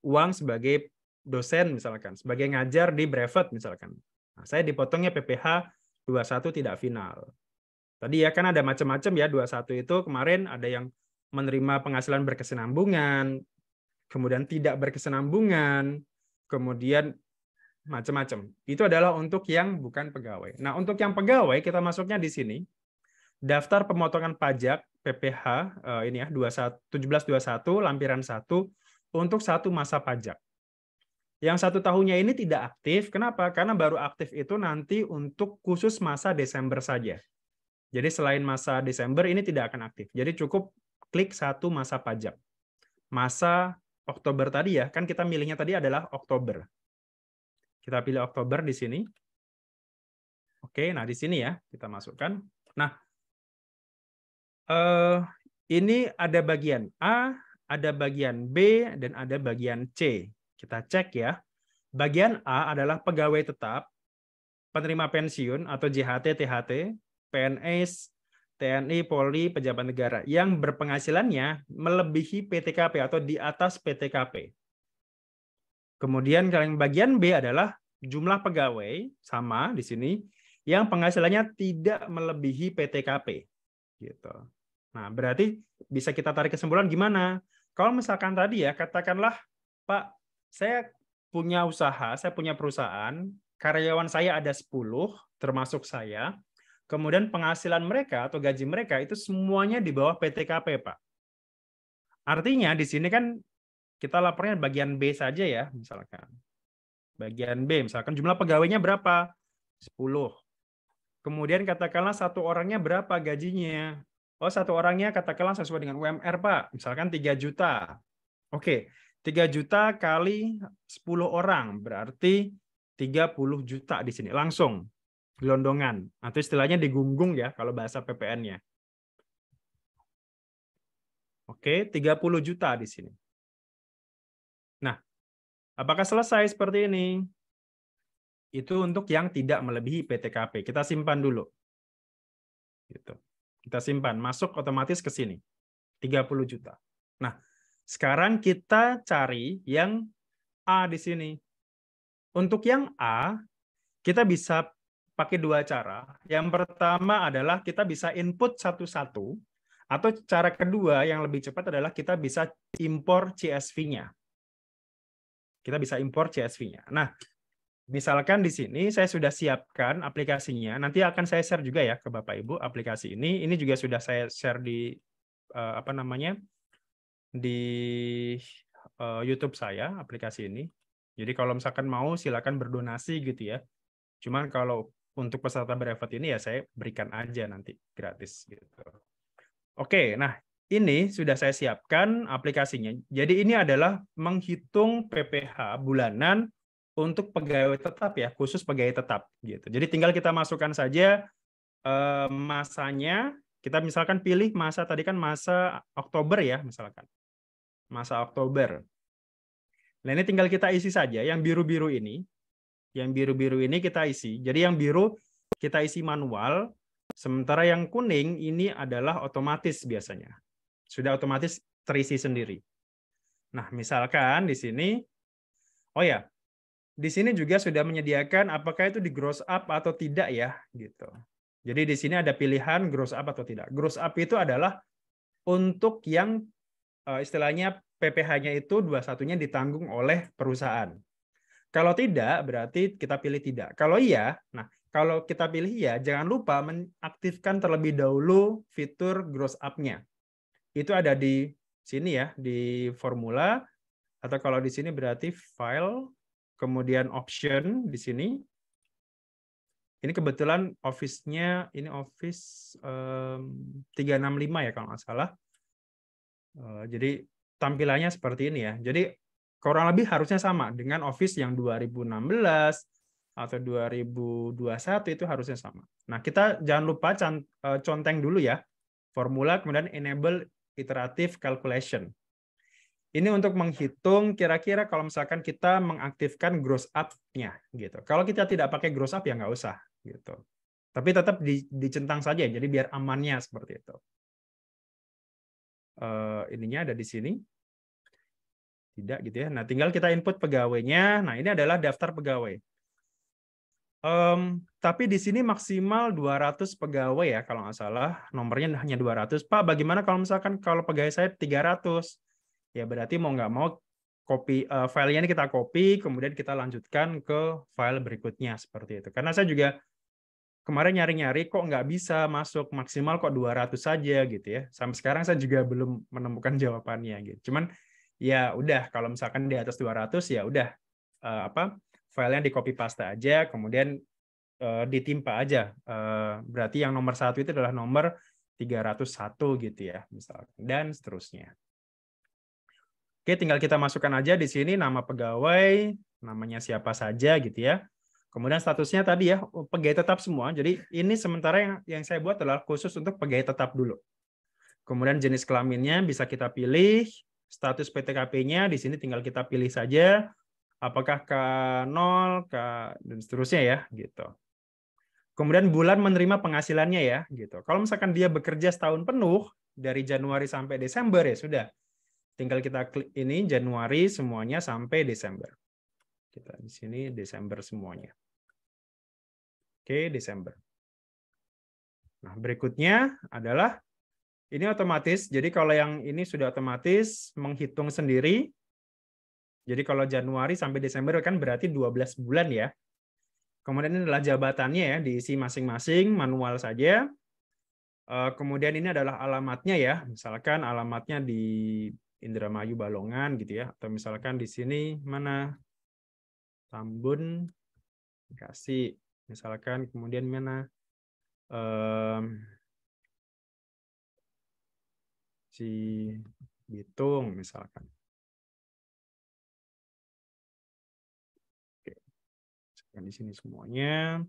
uang sebagai dosen misalkan, sebagai ngajar di Brevet misalkan. Nah, saya dipotongnya PPh 21 tidak final. Tadi ya kan ada macam-macam ya 21 itu kemarin ada yang menerima penghasilan berkesinambungan, kemudian tidak berkesinambungan, kemudian macam-macam. Itu adalah untuk yang bukan pegawai. Nah, untuk yang pegawai kita masuknya di sini. Daftar pemotongan pajak PPh ini ya 1721 lampiran 1 untuk 1 masa pajak. Yang 1 tahunnya ini tidak aktif. Kenapa? Karena baru aktif itu nanti untuk khusus masa Desember saja. Jadi selain masa Desember ini tidak akan aktif. Jadi cukup klik 1 masa pajak. Masa Oktober tadi ya, kan kita milihnya tadi adalah Oktober. Kita pilih Oktober di sini. Oke, nah di sini ya kita masukkan. Nah, ini ada bagian A, ada bagian B, dan ada bagian C. Kita cek ya. Bagian A adalah pegawai tetap, penerima pensiun atau JHT, THT, PNS, TNI, Polri, pejabat negara yang berpenghasilannya melebihi PTKP atau di atas PTKP. Kemudian yang bagian B adalah jumlah pegawai sama di sini yang penghasilannya tidak melebihi PTKP. Gitu. Nah, berarti bisa kita tarik kesimpulan gimana? Kalau misalkan tadi ya, katakanlah, Pak, saya punya usaha, saya punya perusahaan, karyawan saya ada 10, termasuk saya, kemudian penghasilan mereka atau gaji mereka itu semuanya di bawah PTKP, Pak. Artinya di sini kan kita lapornya bagian B saja ya, misalkan. Bagian B, misalkan jumlah pegawainya berapa? 10. Kemudian katakanlah 1 orangnya berapa gajinya? Oh, 1 orangnya katakanlah sesuai dengan UMR, Pak. Misalkan 3 juta. Oke, 3 juta kali 10 orang. Berarti 30 juta di sini. Langsung. Gelondongan. Atau istilahnya digunggung ya, kalau bahasa PPN-nya. Oke, 30 juta di sini. Nah, apakah selesai seperti ini? Itu untuk yang tidak melebihi PTKP. Kita simpan dulu. Gitu. Kita simpan, masuk otomatis ke sini. 30 juta. Nah, sekarang kita cari yang A di sini. Untuk yang A, kita bisa pakai 2 cara. Yang pertama adalah kita bisa input satu-satu, atau cara kedua yang lebih cepat adalah kita bisa impor CSV-nya. Kita bisa impor CSV-nya. Nah, misalkan di sini saya sudah siapkan aplikasinya, nanti akan saya share juga ya ke Bapak Ibu aplikasi ini. Ini juga sudah saya share di di YouTube saya aplikasi ini. Jadi kalau misalkan mau silakan berdonasi gitu ya. Cuman kalau untuk peserta brevet ini ya saya berikan aja nanti gratis gitu. Oke, nah ini sudah saya siapkan aplikasinya. Jadi ini adalah menghitung PPh bulanan untuk pegawai tetap ya, khusus pegawai tetap gitu. Jadi tinggal kita masukkan saja masanya. Kita misalkan pilih masa tadi kan masa Oktober ya, misalkan. Masa Oktober. Nah, ini tinggal kita isi saja yang biru-biru ini. Yang biru-biru ini kita isi. Jadi yang biru kita isi manual, sementara yang kuning ini adalah otomatis biasanya. Sudah otomatis terisi sendiri. Nah, misalkan di sini oh ya, di sini juga sudah menyediakan apakah itu di gross up atau tidak ya, gitu. Jadi di sini ada pilihan gross up atau tidak. Gross up itu adalah untuk yang istilahnya PPh-nya itu 21-nya ditanggung oleh perusahaan. Kalau tidak, berarti kita pilih tidak. Kalau iya, nah kalau kita pilih iya, jangan lupa mengaktifkan terlebih dahulu fitur gross up-nya. Itu ada di sini ya, di formula, atau kalau di sini berarti file, kemudian option di sini. Ini kebetulan Office-nya, ini Office 365 ya kalau nggak salah. Jadi tampilannya seperti ini ya. Jadi kurang lebih harusnya sama dengan Office yang 2016 atau 2021 itu harusnya sama. Nah, kita jangan lupa conteng dulu ya. Formula, kemudian enable iterative calculation. Ini untuk menghitung kira-kira kalau misalkan kita mengaktifkan gross up-nya gitu. Kalau kita tidak pakai gross up ya nggak usah gitu. Tapi tetap dicentang saja jadi biar amannya seperti itu. Ininya ada di sini. Tidak gitu ya. Nah, tinggal kita input pegawainya. Nah, ini adalah daftar pegawai. Tapi di sini maksimal 200 pegawai ya kalau nggak salah. Nomornya hanya 200. Pak, bagaimana kalau misalkan kalau pegawai saya 300? Ya berarti mau nggak mau filenya ini kita copy, kemudian kita lanjutkan ke file berikutnya seperti itu. Karena saya juga kemarin nyari-nyari kok nggak bisa masuk maksimal kok 200 saja gitu ya. Sampai sekarang saya juga belum menemukan jawabannya gitu. Cuman ya udah kalau misalkan di atas 200 ya udah filenya di copy paste aja, kemudian ditimpa aja. Berarti yang nomor 1 itu adalah nomor 301 gitu ya, misalkan, dan seterusnya. Oke, tinggal kita masukkan aja di sini nama pegawai, namanya siapa saja gitu ya. Kemudian statusnya tadi ya, pegawai tetap semua. Jadi ini sementara yang saya buat adalah khusus untuk pegawai tetap dulu. Kemudian jenis kelaminnya bisa kita pilih, status PTKP-nya di sini tinggal kita pilih saja, apakah K0, K dan seterusnya ya, gitu. Kemudian bulan menerima penghasilannya ya, gitu. Kalau misalkan dia bekerja setahun penuh dari Januari sampai Desember ya sudah. Tinggal kita klik ini Januari semuanya sampai Desember. Kita di sini Desember semuanya. Oke, Desember. Nah, berikutnya adalah ini otomatis. Jadi kalau yang ini sudah otomatis menghitung sendiri. Jadi kalau Januari sampai Desember kan berarti 12 bulan ya. Kemudian ini adalah jabatannya ya, diisi masing-masing, manual saja. Kemudian ini adalah alamatnya ya, misalkan alamatnya di Indramayu Balongan gitu ya, atau misalkan di sini mana Tambun, Bekasi, misalkan kemudian mana Cibitung misalkan. Di sini semuanya.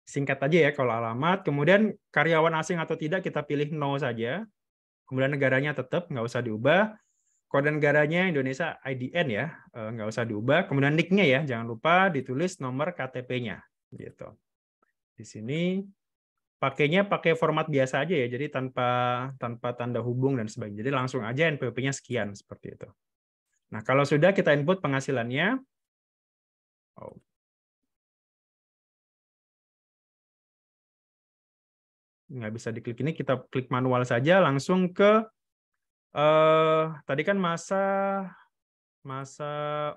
Singkat aja ya kalau alamat. Kemudian karyawan asing atau tidak kita pilih no saja. Kemudian negaranya tetap nggak usah diubah. Kode negaranya Indonesia IDN ya, nggak usah diubah. Kemudian nick-nya ya, jangan lupa ditulis nomor KTP-nya. Gitu. Di sini pakainya pakai format biasa aja ya, jadi tanpa tanda hubung dan sebagainya. Jadi langsung aja NPWP-nya sekian seperti itu. Nah, kalau sudah kita input penghasilannya, nggak bisa diklik ini, kita klik manual saja, langsung ke tadi kan masa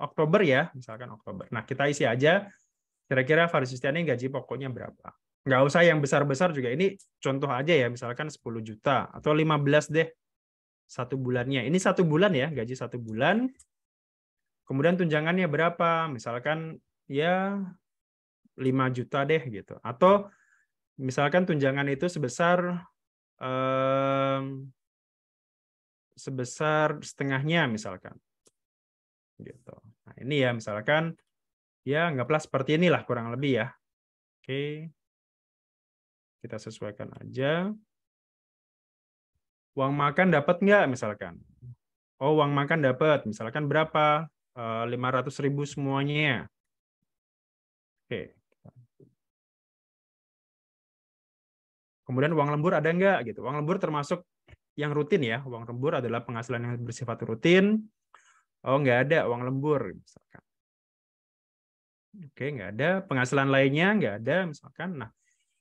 Oktober ya, misalkan Oktober. Nah, kita isi aja, kira-kira Faris Yustiani gaji pokoknya berapa. Nggak usah yang besar-besar juga, ini contoh aja ya, misalkan 10 juta, atau 15 deh, 1 bulannya. Ini 1 bulan ya, gaji 1 bulan. Kemudian tunjangannya berapa? Misalkan ya 5 juta deh gitu. Atau misalkan tunjangan itu sebesar setengahnya misalkan. Gitu. Nah, ini ya misalkan ya anggaplah seperti inilah kurang lebih ya. Oke. Kita sesuaikan aja. Uang makan dapat nggak misalkan? Oh, uang makan dapat. Misalkan berapa? 500.000 semuanya. Oke. Kemudian uang lembur ada nggak gitu? Uang lembur termasuk yang rutin ya. Uang lembur adalah penghasilan yang bersifat rutin. Oh, nggak ada uang lembur misalkan. Oke, nggak ada. Penghasilan lainnya nggak ada misalkan. Nah,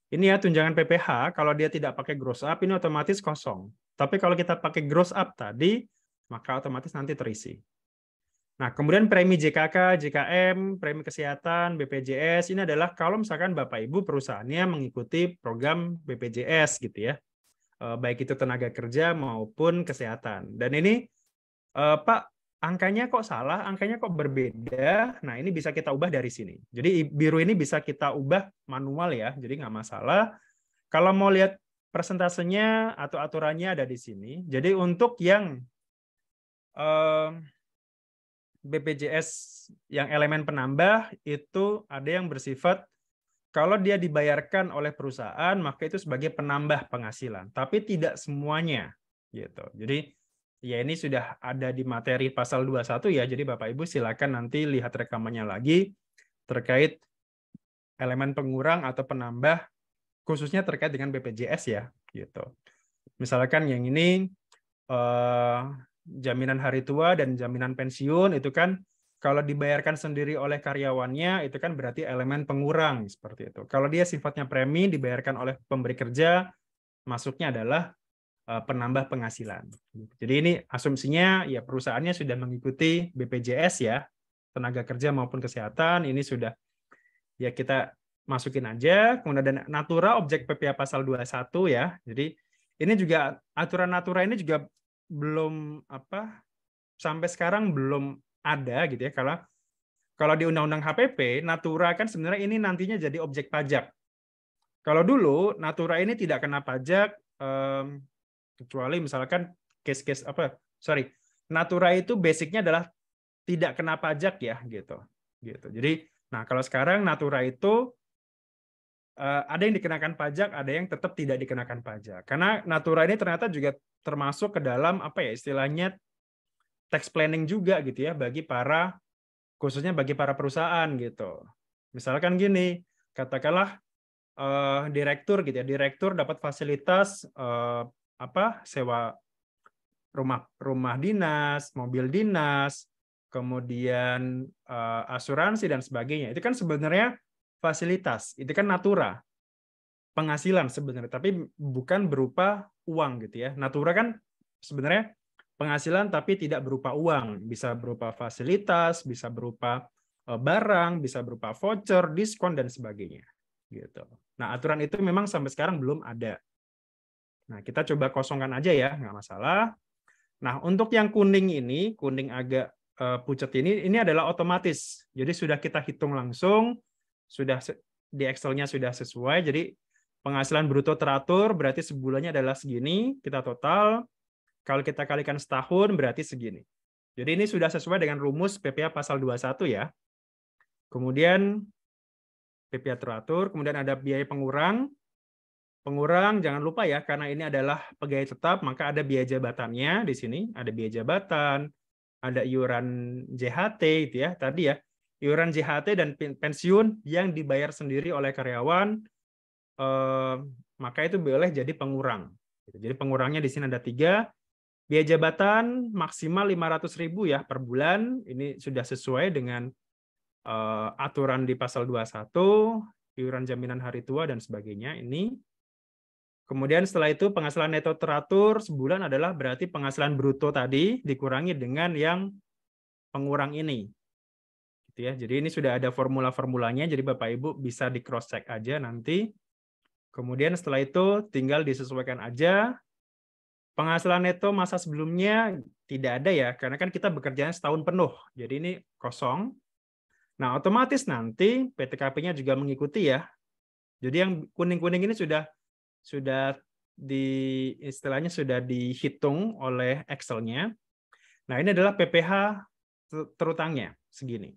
ini ya tunjangan PPH. Kalau dia tidak pakai gross up ini otomatis kosong. Tapi kalau kita pakai gross up tadi, maka otomatis nanti terisi. Nah, kemudian premi JKK, JKM, premi kesehatan, BPJS, ini adalah kalau misalkan Bapak Ibu perusahaannya mengikuti program BPJS gitu ya. Baik itu tenaga kerja maupun kesehatan. Dan ini, Pak, angkanya kok salah, angkanya kok berbeda. Nah, ini bisa kita ubah dari sini. Jadi biru ini bisa kita ubah manual ya, jadi nggak masalah. Kalau mau lihat persentasenya atau aturannya ada di sini. Jadi untuk yang BPJS yang elemen penambah itu ada yang bersifat kalau dia dibayarkan oleh perusahaan maka itu sebagai penambah penghasilan, tapi tidak semuanya gitu. Jadi ya ini sudah ada di materi pasal 21 ya. Jadi Bapak Ibu silakan nanti lihat rekamannya lagi terkait elemen pengurang atau penambah khususnya terkait dengan BPJS ya gitu. Misalkan yang ini jaminan hari tua dan jaminan pensiun itu kan kalau dibayarkan sendiri oleh karyawannya itu kan berarti elemen pengurang seperti itu. Kalau dia sifatnya premi dibayarkan oleh pemberi kerja, masuknya adalah penambah penghasilan. Jadi ini asumsinya ya perusahaannya sudah mengikuti BPJS ya, tenaga kerja maupun kesehatan, ini sudah ya kita masukin aja. Kemudian ada natura objek PPh pasal 21 ya. Jadi ini juga aturan natura ini juga belum sampai sekarang belum ada gitu ya. Kalau di Undang-Undang HPP, natura kan sebenarnya ini nantinya jadi objek pajak. Kalau dulu natura ini tidak kena pajak kecuali misalkan case-case natura itu basicnya adalah tidak kena pajak ya gitu. Jadi nah kalau sekarang natura itu ada yang dikenakan pajak, ada yang tetap tidak dikenakan pajak. Karena natura ini ternyata juga termasuk ke dalam istilahnya tax planning juga gitu ya khususnya bagi para perusahaan gitu. Misalkan gini, katakanlah direktur gitu ya, direktur dapat fasilitas sewa rumah dinas, mobil dinas, kemudian asuransi dan sebagainya. Itu kan sebenarnya fasilitas, itu kan natura penghasilan sebenarnya, tapi bukan berupa uang gitu ya. Natura kan sebenarnya penghasilan tapi tidak berupa uang, bisa berupa fasilitas, bisa berupa barang, bisa berupa voucher, diskon dan sebagainya. Gitu. Nah, aturan itu memang sampai sekarang belum ada. Nah, kita coba kosongkan aja ya, nggak masalah. Nah, untuk yang kuning ini, kuning agak pucat ini adalah otomatis. Jadi sudah kita hitung langsung, sudah di Excel-nya sudah sesuai. Jadi penghasilan bruto teratur berarti sebulannya adalah segini, kita total. Kalau kita kalikan setahun berarti segini. Jadi ini sudah sesuai dengan rumus PPh pasal 21 ya. Kemudian PPh teratur, kemudian ada biaya pengurang. Pengurang jangan lupa ya, karena ini adalah pegawai tetap, maka ada biaya jabatannya di sini, ada biaya jabatan, ada iuran JHT itu ya, tadi ya. Iuran JHT dan pensiun yang dibayar sendiri oleh karyawan, maka itu boleh jadi pengurang. Jadi pengurangnya di sini ada 3. Biaya jabatan maksimal 500.000 ya per bulan. Ini sudah sesuai dengan aturan di pasal 21, iuran jaminan hari tua dan sebagainya. Ini. Kemudian setelah itu penghasilan neto teratur sebulan adalah berarti penghasilan bruto tadi dikurangi dengan yang pengurang ini. Gitu ya. Jadi ini sudah ada formula-formulanya, jadi Bapak Ibu bisa di cross check aja nanti. Kemudian setelah itu tinggal disesuaikan aja. Penghasilan neto masa sebelumnya tidak ada ya, karena kan kita bekerjanya setahun penuh. Jadi ini kosong. Nah, otomatis nanti PTKP-nya juga mengikuti ya. Jadi yang kuning-kuning ini sudah istilahnya sudah dihitung oleh Excel-nya. Nah, ini adalah PPh terutangnya segini.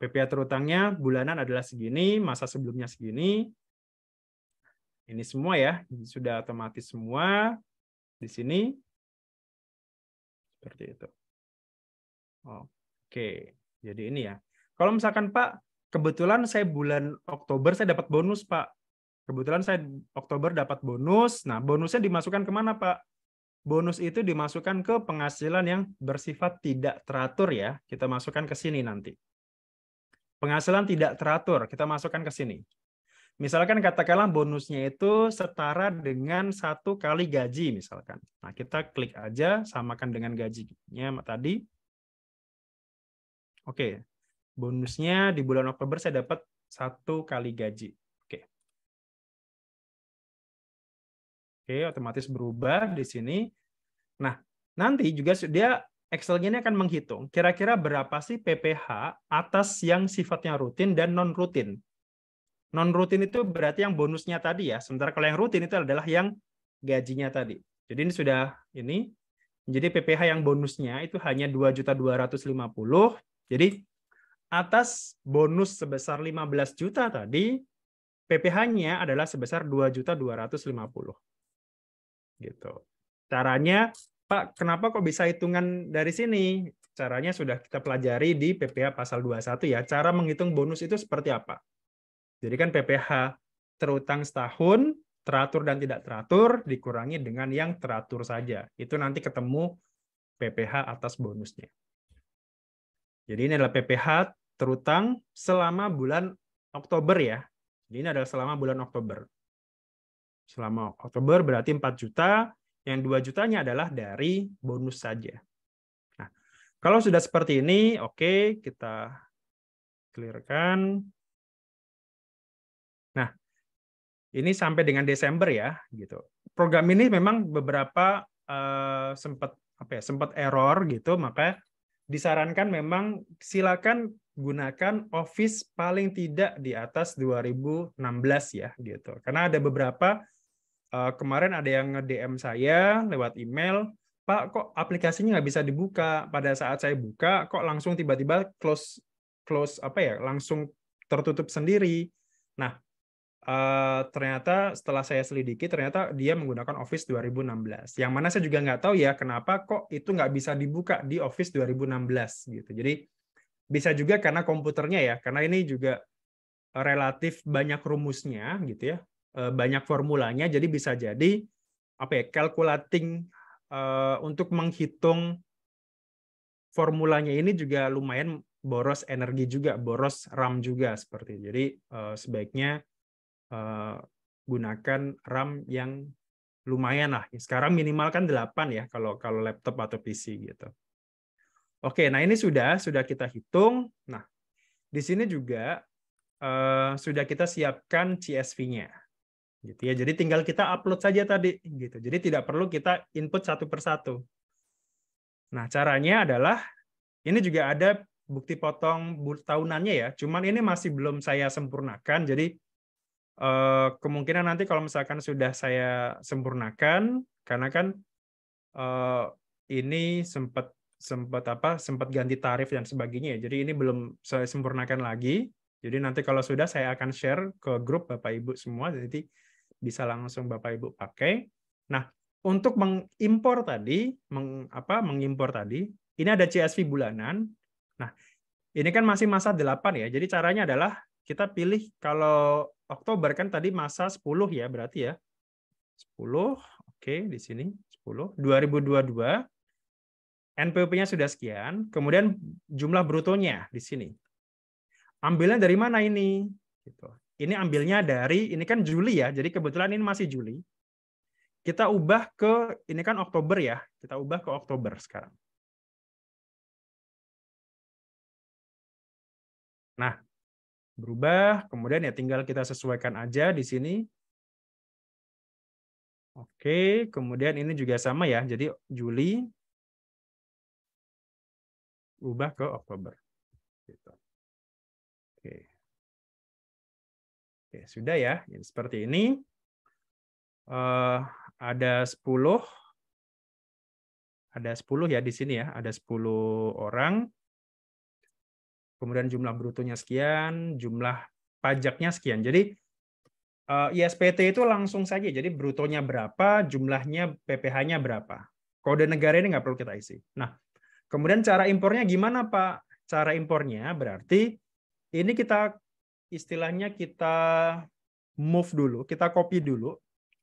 PPh terutangnya bulanan adalah segini, masa sebelumnya segini. Ini semua ya, sudah otomatis semua di sini. Seperti itu. Oke, jadi ini ya. Kalau misalkan Pak, kebetulan saya bulan Oktober saya dapat bonus Pak. Kebetulan saya Oktober dapat bonus. Nah, bonusnya dimasukkan kemana Pak? Bonus itu dimasukkan ke penghasilan yang bersifat tidak teratur ya. Kita masukkan ke sini nanti. Penghasilan tidak teratur, kita masukkan ke sini. Misalkan katakanlah bonusnya itu setara dengan 1 kali gaji misalkan. Nah, kita klik aja, samakan dengan gajinya tadi. Oke, bonusnya di bulan Oktober saya dapat 1 kali gaji. Oke, otomatis berubah di sini. Nah, nanti juga dia Excel-nya ini akan menghitung kira-kira berapa sih PPh atas yang sifatnya rutin dan non-rutin. Non-rutin itu berarti yang bonusnya tadi ya. Sementara kalau yang rutin itu adalah yang gajinya tadi. Jadi ini sudah ini. Jadi PPh yang bonusnya itu hanya 2.250.000. Jadi atas bonus sebesar 15 juta tadi, PPh-nya adalah sebesar 2.250.000. Gitu. Caranya, Pak, kenapa kok bisa hitungan dari sini? Caranya sudah kita pelajari di PPh pasal 21 ya. Cara menghitung bonus itu seperti apa? Jadi kan PPh terutang setahun, teratur dan tidak teratur, dikurangi dengan yang teratur saja. Itu nanti ketemu PPh atas bonusnya. Jadi ini adalah PPh terutang selama bulan Oktober ya. Jadi ini adalah selama bulan Oktober. Selama Oktober berarti 4 juta, Yang 2 jutanya adalah dari bonus saja. Nah, kalau sudah seperti ini, oke, kita clearkan. Nah, ini sampai dengan Desember ya, gitu. Program ini memang beberapa sempat error gitu, maka disarankan memang silakan gunakan Office paling tidak di atas 2016 ya, gitu. Karena ada beberapa kemarin ada yang nge-DM saya lewat email, Pak, kok aplikasinya nggak bisa dibuka? Pada saat saya buka, kok langsung tiba-tiba close langsung tertutup sendiri. Nah, ternyata setelah saya selidiki, ternyata dia menggunakan Office 2016. Yang mana saya juga nggak tahu ya kenapa kok itu nggak bisa dibuka di Office 2016 gitu. Jadi bisa juga karena komputernya ya, karena ini juga relatif banyak rumusnya gitu ya, banyak formulanya. Jadi bisa jadi calculating untuk menghitung formulanya ini juga lumayan boros energi juga, boros RAM juga seperti itu. Jadi sebaiknya gunakan RAM yang lumayan lah. Sekarang minimal kan 8 ya kalau laptop atau PC gitu. Oke, nah ini sudah kita hitung. Nah, di sini juga sudah kita siapkan CSV-nya. Gitu ya. Jadi tinggal kita upload saja tadi gitu. Jadi tidak perlu kita input satu persatu. Nah, caranya adalah ini juga ada bukti potong tahunannya ya. Cuman ini masih belum saya sempurnakan. Jadi kemungkinan nanti kalau misalkan sudah saya sempurnakan, karena kan ini sempat ganti tarif dan sebagainya. Jadi ini belum saya sempurnakan lagi. Jadi nanti kalau sudah saya akan share ke grup Bapak Ibu semua, jadi bisa langsung Bapak Ibu pakai. Nah, untuk mengimpor tadi, ini ada CSV bulanan. Nah, ini kan masih masa 8 ya. Jadi caranya adalah kita pilih kalau Oktober kan tadi masa 10 ya berarti ya. 10, oke di sini 10, 2022. NPWP-nya sudah sekian, kemudian jumlah brutonya di sini. Ambilnya dari mana ini? Gitu. Ini ambilnya dari, ini kan Juli ya, jadi kebetulan ini masih Juli. Kita ubah ke, ini kan Oktober ya, kita ubah ke Oktober sekarang. Nah, berubah, kemudian ya tinggal kita sesuaikan aja di sini. Oke, kemudian ini juga sama ya, jadi Juli, ubah ke Oktober. Gitu. Oke. Oke, sudah ya, seperti ini. Ada 10 ya di sini ya, ada 10 orang. Kemudian jumlah brutonya sekian, jumlah pajaknya sekian. Jadi ISPT itu langsung saja, jadi brutonya berapa, jumlahnya PPh-nya berapa. Kode negara ini nggak perlu kita isi. Nah, kemudian cara impornya gimana Pak? Cara impornya berarti ini kita istilahnya kita move dulu, kita copy dulu,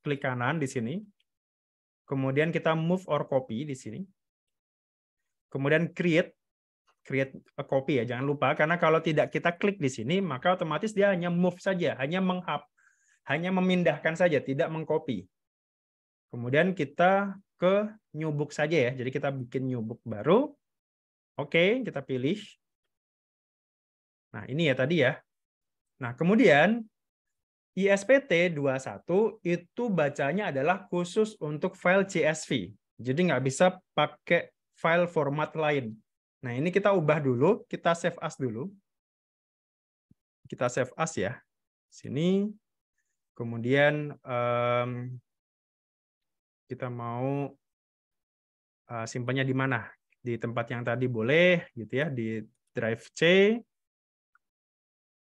klik kanan di sini. Kemudian kita move or copy di sini. Kemudian create a copy ya, jangan lupa karena kalau tidak kita klik di sini maka otomatis dia hanya move saja, hanya memindahkan saja, tidak mengcopy. Kemudian kita ke new book saja ya. Jadi kita bikin new book baru. Oke, kita pilih. Nah, ini ya tadi ya. Nah, kemudian ISPT 21 itu bacanya adalah khusus untuk file CSV. Jadi nggak bisa pakai file format lain. Nah, ini kita ubah dulu, kita save as dulu. Kita save as ya. Sini. Kemudian kita mau simpannya di mana? Di tempat yang tadi boleh gitu ya, di drive C.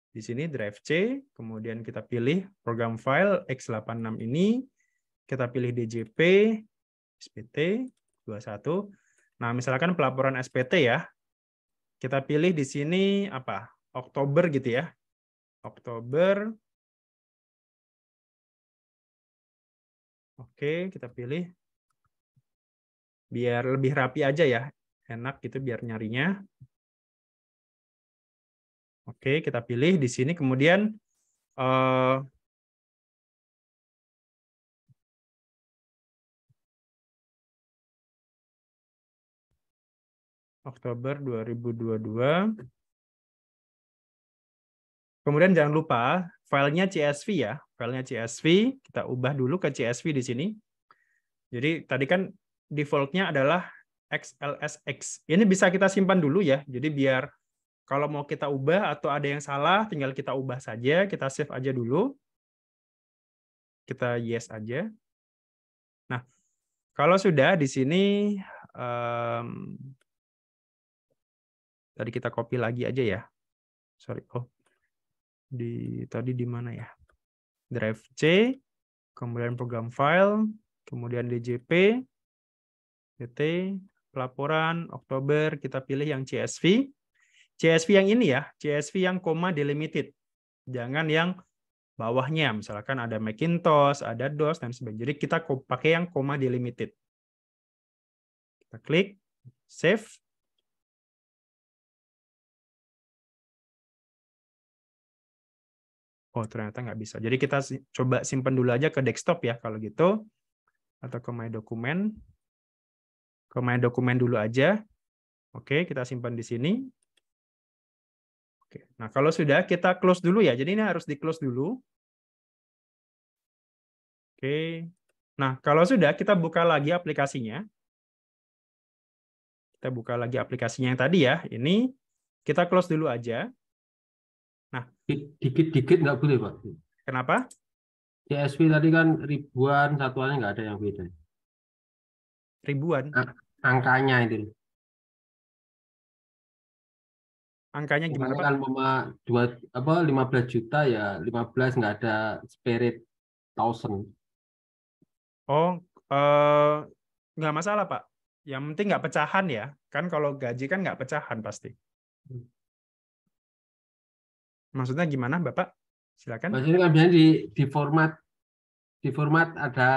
Di sini drive C, kemudian kita pilih program file x86 ini, kita pilih DJP, SPT 21. Nah, misalkan pelaporan SPT ya, kita pilih di sini apa? Oktober gitu ya. Oktober. Oke, kita pilih. Biar lebih rapi aja ya. Enak gitu biar nyarinya. Oke, kita pilih di sini. Kemudian Oktober 2022. Kemudian jangan lupa filenya CSV ya. Filenya CSV, kita ubah dulu ke CSV di sini. Jadi tadi kan default-nya adalah XLSX. Ini bisa kita simpan dulu ya. Jadi biar kalau mau kita ubah atau ada yang salah, tinggal kita ubah saja. Kita save aja dulu. Kita yes aja. Nah, kalau sudah di sini, tadi kita copy lagi aja ya. Sorry, tadi di mana ya? Drive C, kemudian program file, kemudian DJP, DT, pelaporan, Oktober, kita pilih yang CSV. CSV yang ini ya, CSV yang koma delimited. Jangan yang bawahnya, misalkan ada Macintosh, ada DOS, dan sebagainya. Jadi kita pakai yang koma delimited. Kita klik, save. Oh, ternyata nggak bisa. Jadi kita coba simpan dulu aja ke desktop ya, kalau gitu. Atau ke My Document. Ke My Document dulu aja. Oke, kita simpan di sini. Oke. Nah, kalau sudah, kita close dulu ya. Jadi ini harus di-close dulu. Oke. Nah, kalau sudah, kita buka lagi aplikasinya. Kita buka lagi aplikasinya yang tadi ya. Ini kita close dulu aja. Nah, dikit-dikit nggak boleh, Pak. kenapa? CSV tadi kan ribuan, satuannya nggak ada yang beda. Ribuan. Angkanya itu. Angkanya gimana, Pak? Kan 15 juta ya 15 nggak ada spirit 1000. Oh, nggak masalah, Pak. Yang penting nggak pecahan ya. Kan kalau gaji kan nggak pecahan pasti. Maksudnya gimana, Bapak? Silakan. Maksudnya kan biasanya di format ada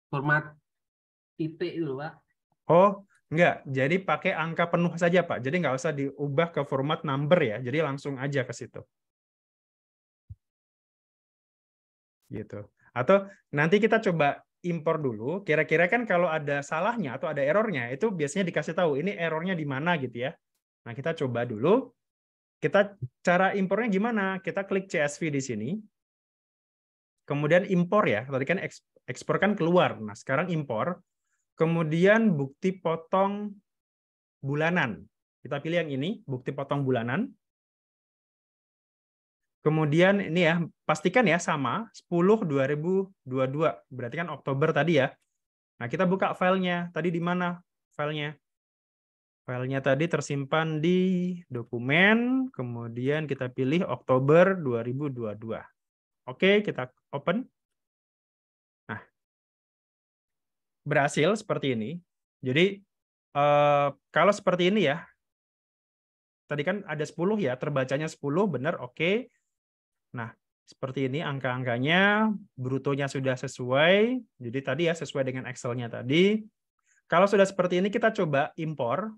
format titik itu, Pak. Oh, enggak. Jadi pakai angka penuh saja, Pak. Jadi nggak usah diubah ke format number ya. Jadi langsung aja ke situ. Gitu. Atau nanti kita coba impor dulu. Kira-kira kan kalau ada salahnya atau ada errornya, itu biasanya dikasih tahu ini errornya di mana gitu ya. Nah, kita coba dulu. Cara impornya gimana? Kita klik CSV di sini. Kemudian impor ya. Tadi kan ekspor kan keluar. Nah, sekarang impor. Kemudian bukti potong bulanan. Kita pilih yang ini, bukti potong bulanan. Kemudian ini ya, pastikan ya sama 10/2022. Berarti kan Oktober tadi ya. Nah, kita buka filenya. Tadi di mana filenya? Filenya tadi tersimpan di dokumen, kemudian kita pilih Oktober 2022. Oke, kita open. Nah, berhasil seperti ini. Jadi, kalau seperti ini ya, tadi kan ada 10 ya, terbacanya 10, benar, oke. Nah, seperti ini angka-angkanya, brutonya sudah sesuai. Jadi tadi ya, sesuai dengan Excel-nya tadi. Kalau sudah seperti ini, kita coba impor.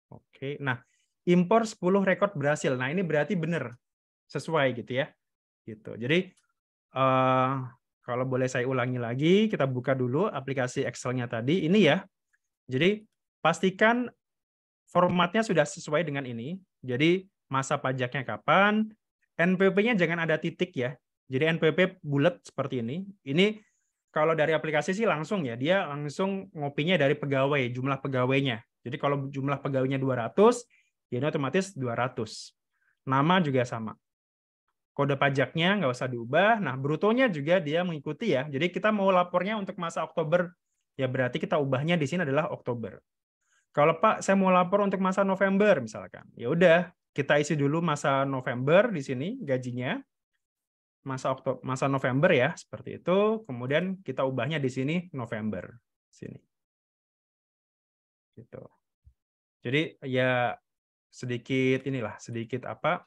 Oke, nah impor 10 rekod berhasil. Nah ini berarti benar sesuai gitu ya. Gitu. Jadi kalau boleh saya ulangi lagi, kita buka dulu aplikasi Excel-nya tadi. Ini ya. Jadi pastikan formatnya sudah sesuai dengan ini. Jadi masa pajaknya kapan, NPWP-nya jangan ada titik ya. Jadi NPWP bulat seperti ini. Ini kalau dari aplikasi sih langsung ya, dia langsung ngopinya dari pegawai, jumlah pegawainya. Jadi kalau jumlah pegawainya 200, ya ini otomatis 200. Nama juga sama. Kode pajaknya nggak usah diubah. Nah, brutonya juga dia mengikuti ya. Jadi kita mau lapornya untuk masa Oktober, ya berarti kita ubahnya di sini adalah Oktober. Kalau Pak, saya mau lapor untuk masa November misalkan. Ya udah, kita isi dulu masa November di sini gajinya. Masa November ya, seperti itu. Kemudian kita ubahnya di sini November. Sini. Gitu. Jadi ya sedikit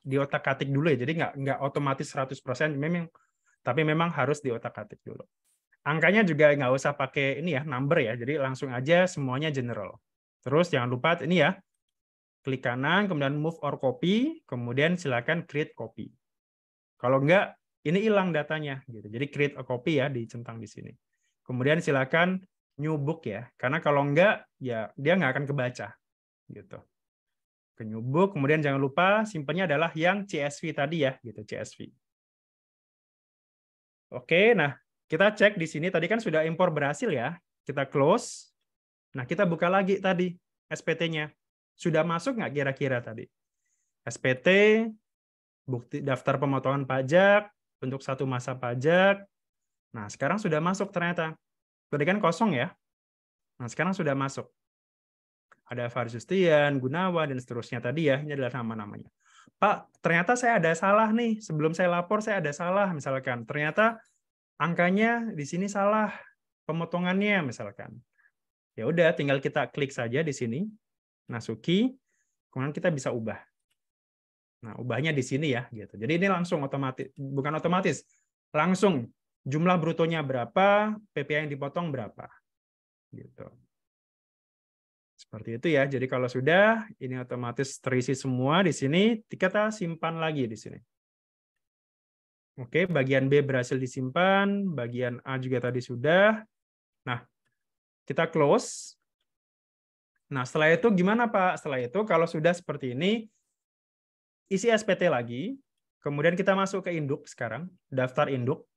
diotak-atik dulu ya. Jadi nggak otomatis 100% tapi memang harus diotak-atik dulu. Angkanya juga nggak usah pakai ini ya, number ya. Jadi langsung aja semuanya general. Terus jangan lupa ini ya, klik kanan, kemudian move or copy, kemudian silakan create copy. Kalau enggak, ini hilang datanya. Gitu. Jadi create a copy ya, dicentang di sini. Kemudian silakan new book ya. Karena kalau enggak, ya dia nggak akan kebaca. Gitu. Ke new book, kemudian jangan lupa simpannya adalah yang CSV tadi ya, gitu, CSV. Oke, nah kita cek di sini, tadi kan sudah impor berhasil ya. Kita close. Nah, kita buka lagi tadi SPT-nya. Sudah masuk nggak kira-kira tadi? SPT, bukti daftar pemotongan pajak, untuk 1 masa pajak. Nah, sekarang sudah masuk ternyata. Tadi kan kosong ya. Nah, sekarang sudah masuk. Ada Faris Justian, Gunawan, dan seterusnya tadi ya. Ini adalah nama-namanya. Pak, ternyata saya ada salah nih. Sebelum saya lapor, saya ada salah. Misalkan, ternyata angkanya di sini salah. Pemotongannya, misalkan. Ya udah, tinggal kita klik saja di sini. Masuki. Kemudian kita bisa ubah. Nah, ubahnya di sini ya. Gitu. Jadi ini langsung otomatis. Bukan otomatis. Langsung. Jumlah brutonya berapa, PPh yang dipotong berapa. Gitu. Seperti itu ya. Jadi kalau sudah, ini otomatis terisi semua di sini, kita simpan lagi di sini. Oke, bagian B berhasil disimpan, bagian A juga tadi sudah. Nah, kita close. Nah, setelah itu gimana Pak? Setelah itu kalau sudah seperti ini, isi SPT lagi, kemudian kita masuk ke induk sekarang, daftar induk.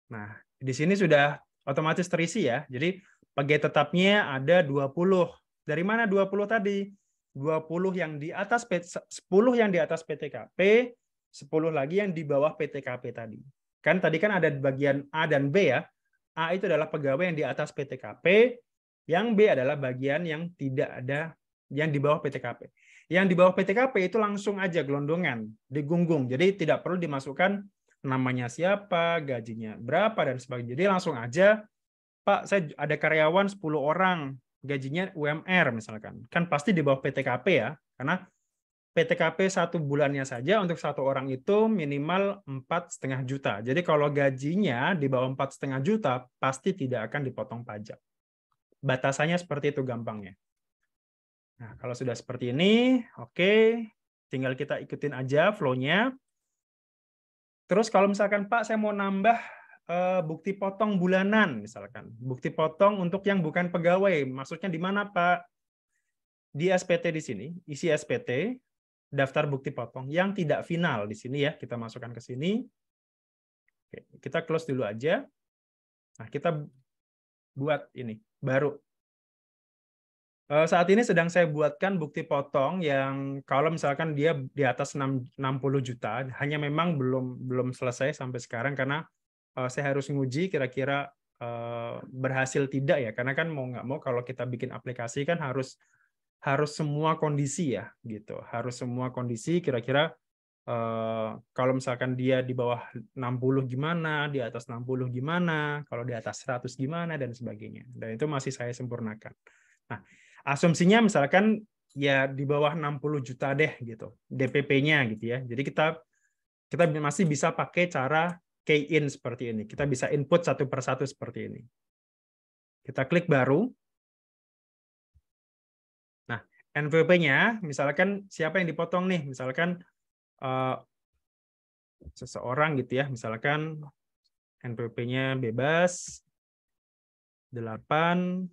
Nah, di sini sudah otomatis terisi ya. Jadi pegawai tetapnya ada 20. Dari mana 20 tadi? 20 yang di atas 10 yang di atas PTKP, 10 lagi yang di bawah PTKP tadi. Kan tadi kan ada bagian A dan B ya. A itu adalah pegawai yang di atas PTKP, yang B adalah bagian yang tidak ada yang di bawah PTKP. Yang di bawah PTKP itu langsung aja gelondongan, digunggung. Jadi tidak perlu dimasukkan namanya siapa, gajinya berapa, dan sebagainya. Jadi langsung aja, Pak, saya ada karyawan 10 orang, gajinya UMR misalkan. Kan pasti di bawah PTKP ya, karena PTKP 1 bulannya saja untuk 1 orang itu minimal 4,5 juta. Jadi kalau gajinya di bawah 4,5 juta, pasti tidak akan dipotong pajak. Batasannya seperti itu gampangnya. Nah, kalau sudah seperti ini, oke, tinggal kita ikutin aja flow-nya. Terus kalau misalkan Pak, saya mau nambah bukti potong bulanan, misalkan. Bukti potong untuk yang bukan pegawai. Maksudnya di mana Pak? Di SPT di sini, isi SPT, daftar bukti potong yang tidak final di sini ya. Kita masukkan ke sini. Oke, kita close dulu aja. Nah, kita buat ini, baru. Saat ini sedang saya buatkan bukti potong yang kalau misalkan dia di atas 60 juta, hanya memang belum selesai sampai sekarang karena saya harus nguji kira-kira berhasil tidak ya, karena kan mau nggak mau kalau kita bikin aplikasi kan harus semua kondisi ya gitu, harus semua kondisi kira-kira kalau misalkan dia di bawah 60 gimana, di atas 60 gimana, kalau di atas 100 gimana dan sebagainya, dan itu masih saya sempurnakan. Nah, asumsinya misalkan ya di bawah 60 juta deh gitu DPP-nya gitu ya. Jadi kita masih bisa pakai cara key-in seperti ini. Kita bisa input 1 per 1 seperti ini. Kita klik baru. Nah, NPWP-nya misalkan siapa yang dipotong nih? Misalkan seseorang gitu ya. Misalkan NPWP-nya bebas 8.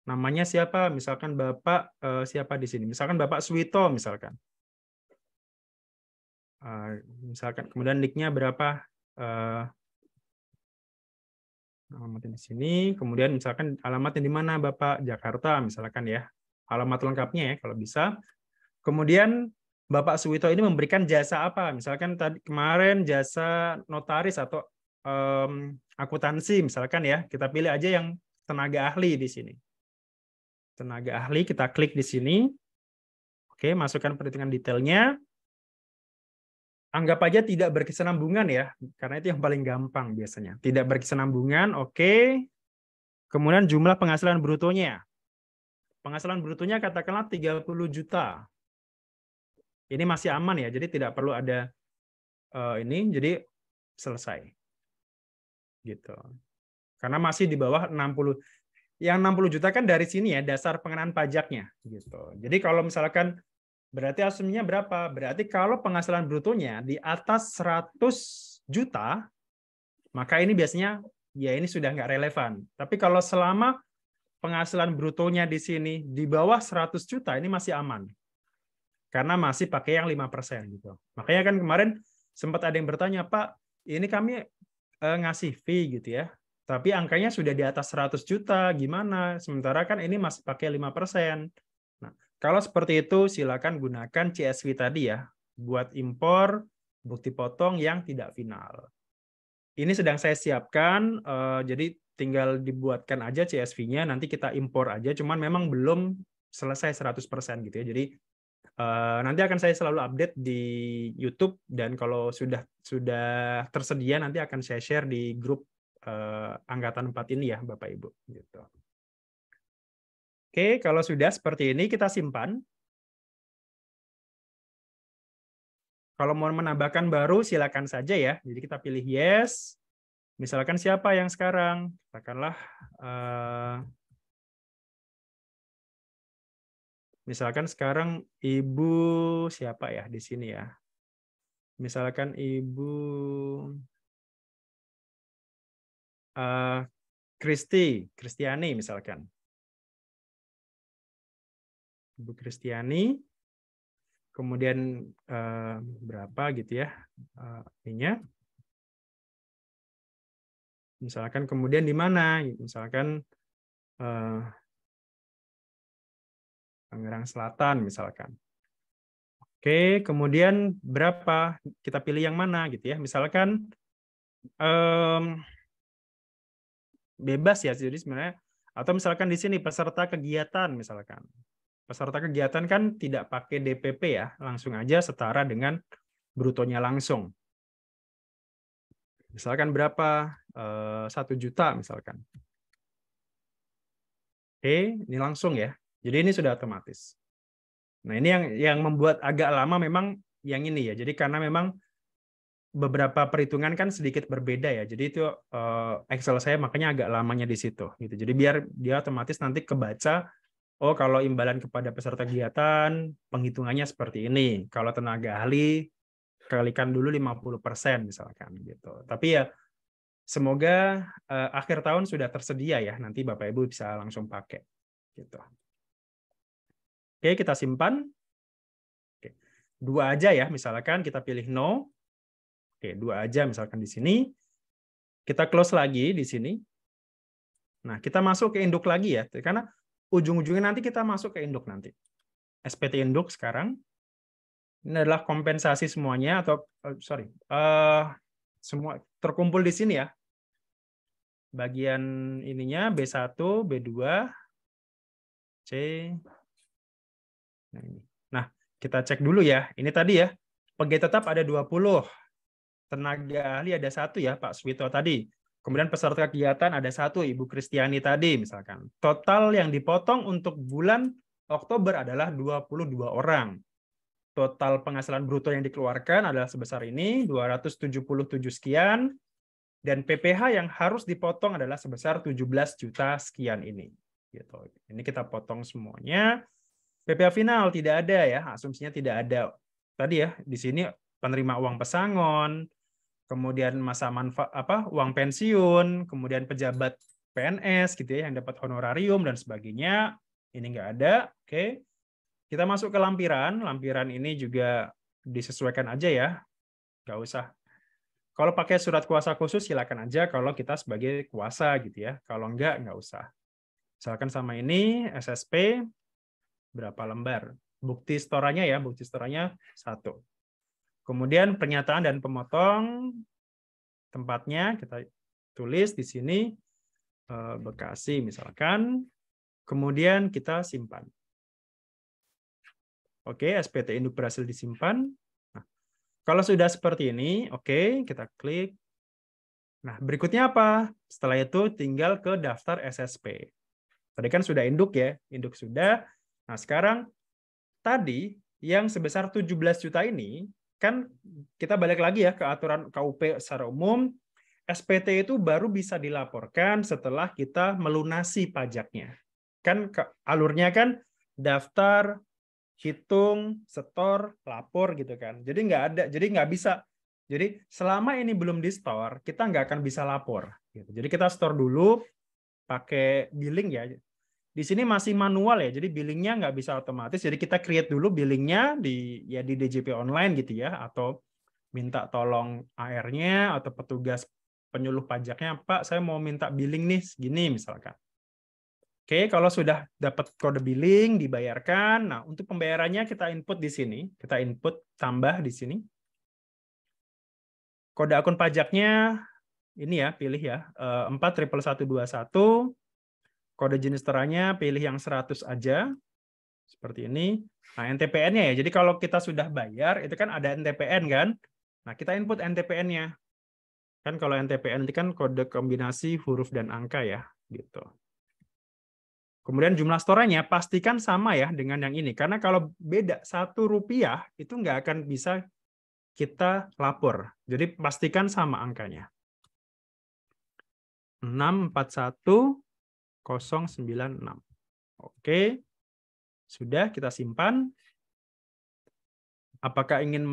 Namanya siapa? Misalkan Bapak siapa di sini? Misalkan Bapak Suwito misalkan. Misalkan kemudian nick-nya berapa? Alamatnya di sini. Kemudian misalkan alamatnya di mana Bapak? Jakarta misalkan ya. Alamat lengkapnya ya kalau bisa. Kemudian Bapak Suwito ini memberikan jasa apa? Misalkan tadi kemarin jasa notaris atau akuntansi misalkan ya. Kita pilih aja yang tenaga ahli di sini. Tenaga ahli, kita klik di sini. Oke, masukkan perhitungan detailnya. Anggap aja tidak berkesinambungan ya, karena itu yang paling gampang biasanya. Tidak berkesinambungan, oke. Kemudian jumlah penghasilan brutonya. Penghasilan brutonya katakanlah 30 juta. Ini masih aman ya, jadi tidak perlu ada ini, jadi selesai. Gitu. Karena masih di bawah 60. Yang 60 juta kan dari sini ya, dasar pengenaan pajaknya. Gitu. Jadi kalau misalkan, berarti asumsinya berapa? Berarti kalau penghasilan brutonya di atas 100 juta, maka ini biasanya ya ini sudah nggak relevan. Tapi kalau selama penghasilan brutonya di sini di bawah 100 juta, ini masih aman. Karena masih pakai yang 5% gitu. Makanya kan kemarin sempat ada yang bertanya, Pak, ini kami ngasih fee gitu ya, tapi angkanya sudah di atas 100 juta, gimana? Sementara kan ini masih pakai 5%. Nah, kalau seperti itu, silakan gunakan CSV tadi ya, buat impor bukti potong yang tidak final. Ini sedang saya siapkan, jadi tinggal dibuatkan aja CSV-nya, nanti kita impor aja, cuman memang belum selesai 100% gitu ya. Jadi nanti akan saya selalu update di YouTube, dan kalau sudah tersedia nanti akan saya share di grup Angkatan 4 ini ya, Bapak Ibu. Gitu. Oke, kalau sudah seperti ini kita simpan. Kalau mau menambahkan baru silakan saja ya. Jadi kita pilih yes. Misalkan siapa yang sekarang? Katakanlah misalkan sekarang Ibu siapa ya di sini ya? Misalkan Ibu Kristiani misalkan. Ibu Kristiani. Kemudian berapa gitu ya ininya. Misalkan kemudian di mana? Misalkan Tangerang Selatan misalkan. Oke, kemudian berapa? Kita pilih yang mana gitu ya. Misalkan bebas ya, jadi sebenarnya. Atau misalkan di sini peserta kegiatan misalkan. Peserta kegiatan kan tidak pakai DPP ya, langsung aja setara dengan brutonya langsung. Misalkan berapa? 1 juta misalkan. Oke, ini langsung ya. Jadi ini sudah otomatis. Nah, ini yang membuat agak lama memang yang ini ya. Jadi karena memang beberapa perhitungan kan sedikit berbeda ya. Jadi itu Excel saya makanya agak lamanya di situ gitu. Jadi biar dia otomatis nanti kebaca, oh kalau imbalan kepada peserta kegiatan penghitungannya seperti ini. Kalau tenaga ahli kalikan dulu 50% misalkan gitu. Tapi ya semoga akhir tahun sudah tersedia ya, nanti Bapak Ibu bisa langsung pakai. Gitu. Oke, kita simpan. Oke. 2 aja ya, misalkan kita pilih no. Oke, 2 aja misalkan di sini. Kita close lagi di sini. Nah, kita masuk ke induk lagi ya, karena ujung-ujungnya nanti kita masuk ke induk nanti. SPT induk sekarang. Ini adalah kompensasi semuanya, atau semua terkumpul di sini ya. Bagian ininya B1, B2, C. Nah, kita cek dulu ya. Ini tadi ya, pegawai tetap ada 20. Tenaga ahli ada 1 ya, Pak Swito tadi. Kemudian peserta kegiatan ada 1, Ibu Kristiani tadi misalkan. Total yang dipotong untuk bulan Oktober adalah 22 orang. Total penghasilan bruto yang dikeluarkan adalah sebesar ini, 277 sekian. Dan PPh yang harus dipotong adalah sebesar 17 juta sekian ini. Gitu. Ini kita potong semuanya. PPh final tidak ada ya, asumsinya tidak ada. Tadi ya, di sini penerima uang pesangon, kemudian masa manfaat uang pensiun, kemudian pejabat PNS gitu ya yang dapat honorarium dan sebagainya. Ini nggak ada. Oke. Kita masuk ke lampiran. Lampiran ini juga disesuaikan aja ya. Nggak usah. Kalau pakai surat kuasa khusus silakan aja kalau kita sebagai kuasa gitu ya. Kalau nggak usah. Misalkan sama ini SSP berapa lembar. Bukti setorannya ya, bukti setorannya 1. Kemudian pernyataan dan pemotong tempatnya kita tulis di sini Bekasi misalkan. Kemudian kita simpan. Oke, SPT induk berhasil disimpan. Nah, kalau sudah seperti ini, oke, kita klik. Nah, berikutnya apa? Setelah itu tinggal ke daftar SSP. Tadi kan sudah induk ya, induk sudah. Nah, sekarang tadi yang sebesar 17 juta ini, kan kita balik lagi ya ke aturan KUP secara umum, SPT itu baru bisa dilaporkan setelah kita melunasi pajaknya. Kan alurnya kan daftar, hitung, setor, lapor gitu kan. Jadi nggak ada, jadi nggak bisa. Jadi selama ini belum di store, kita nggak akan bisa lapor. Gitu. Jadi kita store dulu pakai billing ya. Di sini masih manual ya, jadi billingnya nggak bisa otomatis. Jadi kita create dulu billingnya di DJP online gitu ya, atau minta tolong AR-nya atau petugas penyuluh pajaknya, Pak, saya mau minta billing nih segini misalkan. Oke, kalau sudah dapat kode billing dibayarkan, nah untuk pembayarannya kita input di sini, kita input tambah di sini. Kode akun pajaknya ini ya, pilih ya 41121. Kode jenis teranya pilih yang 100 aja. Seperti ini. Nah, NTPN-nya ya. Jadi kalau kita sudah bayar, itu kan ada NTPN kan? Nah, kita input NTPN-nya. Kan kalau NTPN itu kan kode kombinasi huruf dan angka ya, gitu. Kemudian jumlah storenya pastikan sama ya dengan yang ini. Karena kalau beda Rp1 itu nggak akan bisa kita lapor. Jadi pastikan sama angkanya. 641096. Oke. Sudah kita simpan. Apakah ingin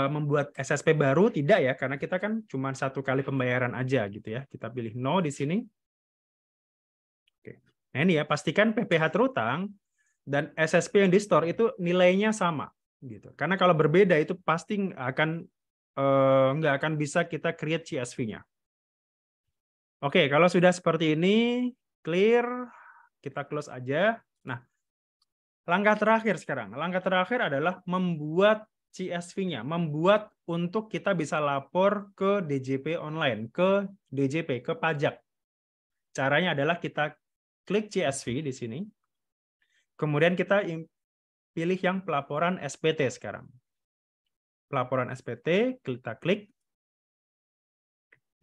membuat SSP baru? Tidak ya, karena kita kan cuma 1 kali pembayaran aja gitu ya. Kita pilih no di sini. Oke. Nah ini ya, pastikan PPH terutang dan SSP yang di store itu nilainya sama gitu. Karena kalau berbeda itu pasti nggak akan bisa kita create CSV-nya. Oke, kalau sudah seperti ini clear, kita close aja. Nah, langkah terakhir sekarang. Langkah terakhir adalah membuat CSV-nya, membuat untuk kita bisa lapor ke DJP online, ke DJP, ke pajak. Caranya adalah kita klik CSV di sini. Kemudian kita pilih yang pelaporan SPT sekarang. Pelaporan SPT, kita klik.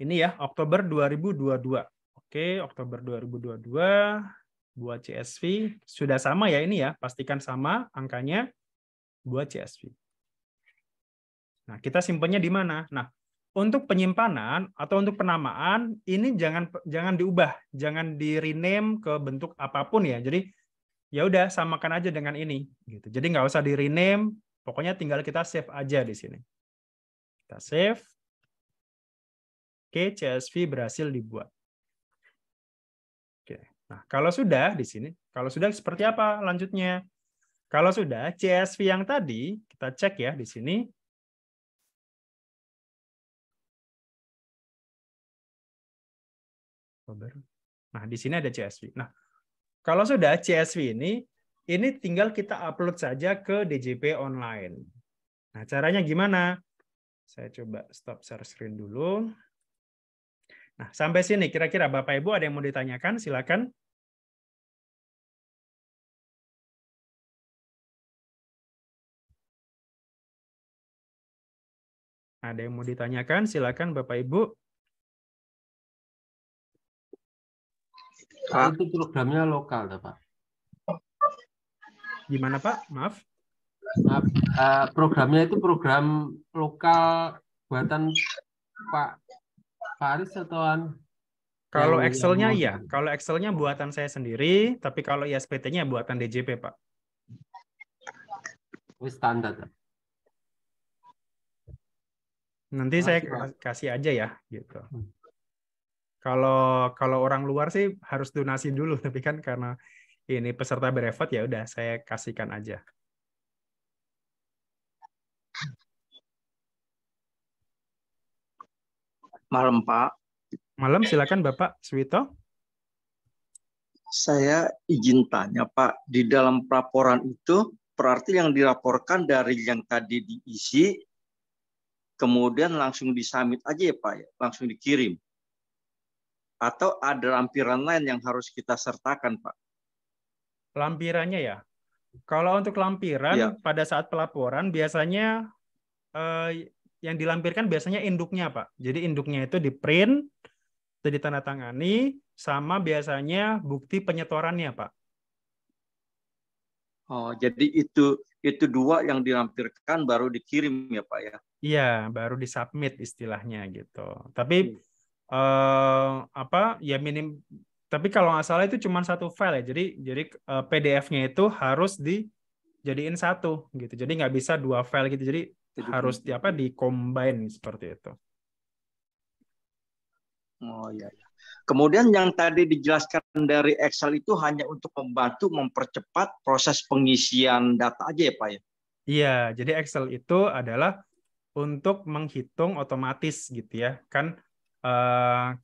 Ini ya, Oktober 2022. Oke, Oktober 2022. Buat CSV. Sudah sama ya ini ya, pastikan sama angkanya buat CSV. Nah, kita simpannya di mana? Nah, untuk penyimpanan atau untuk penamaan, ini jangan diubah, jangan di-rename ke bentuk apapun ya. Jadi, ya udah samakan aja dengan ini. Gitu. Jadi nggak usah di-rename, pokoknya tinggal kita save aja di sini. Kita save. Oke, CSV berhasil dibuat. Oke. Nah, kalau sudah di sini, kalau sudah seperti apa lanjutnya? Kalau sudah, CSV yang tadi, kita cek ya di sini. Nah, di sini ada CSV. Nah, kalau sudah CSV ini tinggal kita upload saja ke DJP online. Nah, caranya gimana? Saya coba stop share screen dulu. Nah, sampai sini kira-kira Bapak Ibu ada yang mau ditanyakan? Silakan. Ada yang mau ditanyakan? Silakan Bapak Ibu. Itu programnya lokal, Pak. Gimana Pak? Maaf. Maaf, programnya itu program lokal buatan Pak Faris atau Kalau Excel-nya iya. Kalau Excel-nya buatan saya sendiri, tapi kalau ISPT-nya buatan DJP, Pak. standar. Nanti saya kasih aja ya, gitu. Kalau orang luar sih harus donasi dulu, tapi kan karena ini peserta brevet ya udah saya kasihkan aja. Malam, Pak. Malam, silakan Bapak Suwito. Saya izin tanya, Pak. Di dalam pelaporan itu berarti yang dilaporkan dari yang tadi diisi, kemudian langsung disubmit aja ya, Pak, ya? Langsung dikirim. Atau ada lampiran lain yang harus kita sertakan, Pak? Lampirannya ya. Kalau untuk lampiran Ya. pada saat pelaporan biasanya yang dilampirkan biasanya induknya, Pak. Jadi induknya itu di-print, itu ditandatangani, sama biasanya bukti penyetorannya, Pak. Oh, jadi itu dua yang dilampirkan baru dikirim ya, Pak ya? Iya, baru disubmit istilahnya gitu. Tapi ya tapi kalau nggak salah itu cuma satu file ya. Jadi PDF-nya itu harus dijadiin satu gitu. Jadi nggak bisa 2 file gitu. Jadi harus di-combine seperti itu. Oh iya. Kemudian yang tadi dijelaskan dari Excel itu hanya untuk membantu mempercepat proses pengisian data aja ya Pak ya? Iya, jadi Excel itu adalah untuk menghitung otomatis gitu ya. Kan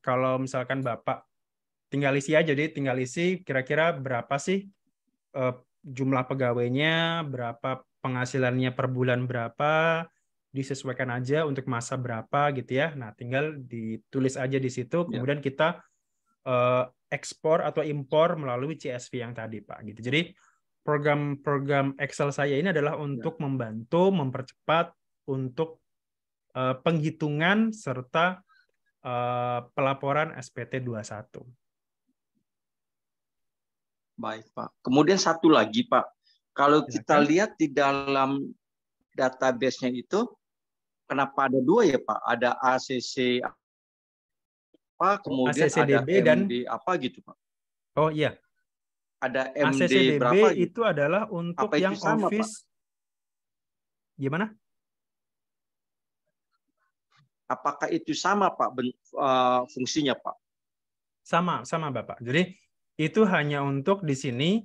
kalau misalkan Bapak tinggal isi aja, jadi tinggal isi kira-kira berapa sih jumlah pegawainya, berapa penghasilannya per bulan berapa, disesuaikan aja untuk masa berapa gitu ya. Nah, tinggal ditulis aja di situ, kemudian kita ekspor atau impor melalui CSV yang tadi, Pak. Gitu. Jadi program Excel saya ini adalah untuk membantu mempercepat untuk penghitungan serta pelaporan SPT 21. Baik, Pak. Kemudian satu lagi, Pak. Kalau kita lihat di dalam database-nya itu, kenapa ada dua ya, Pak? Ada ACC apa, kemudian ACCDB ada dan MD apa gitu, Pak? Oh iya. Ada MD ACCDB berapa gitu? itu adalah untuk apa yang sama, Office. Pak? Gimana? Apakah itu sama, Pak, fungsinya, Pak? Sama Bapak. Jadi itu hanya untuk di sini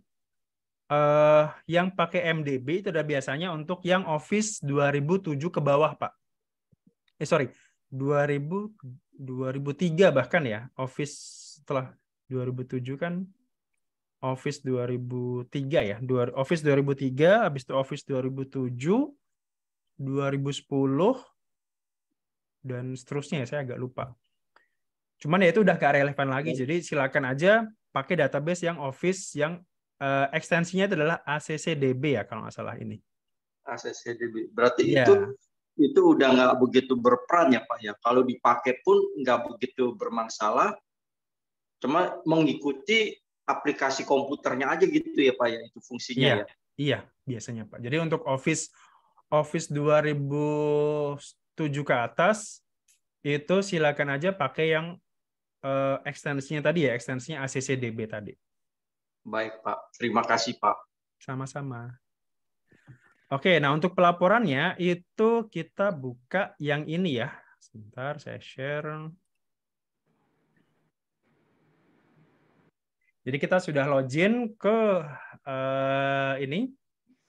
yang pakai MDB itu udah biasanya untuk yang Office 2007 ke bawah, Pak. 2003 bahkan ya. Office setelah 2007 kan Office 2003 ya. Office 2003, habis itu Office 2007, 2010 dan seterusnya, saya agak lupa. Cuman ya itu udah gak relevan lagi. Jadi silakan aja pakai database yang Office yang ekstensinya itu adalah ACCDB ya kalau nggak salah ini. ACCDB. Berarti Yeah. itu udah nggak begitu berperan ya Pak ya. Kalau dipakai pun nggak begitu bermasalah. Cuma mengikuti aplikasi komputernya aja gitu ya Pak ya, itu fungsinya ya. Iya, biasanya Pak. Jadi untuk Office 2007 ke atas itu silakan aja pakai yang ekstensinya tadi ya, ekstensinya ACCDB tadi. Baik Pak, terima kasih Pak. Sama-sama. Oke, nah untuk pelaporannya itu kita buka yang ini ya. Sebentar, saya share. Jadi kita sudah login ke ini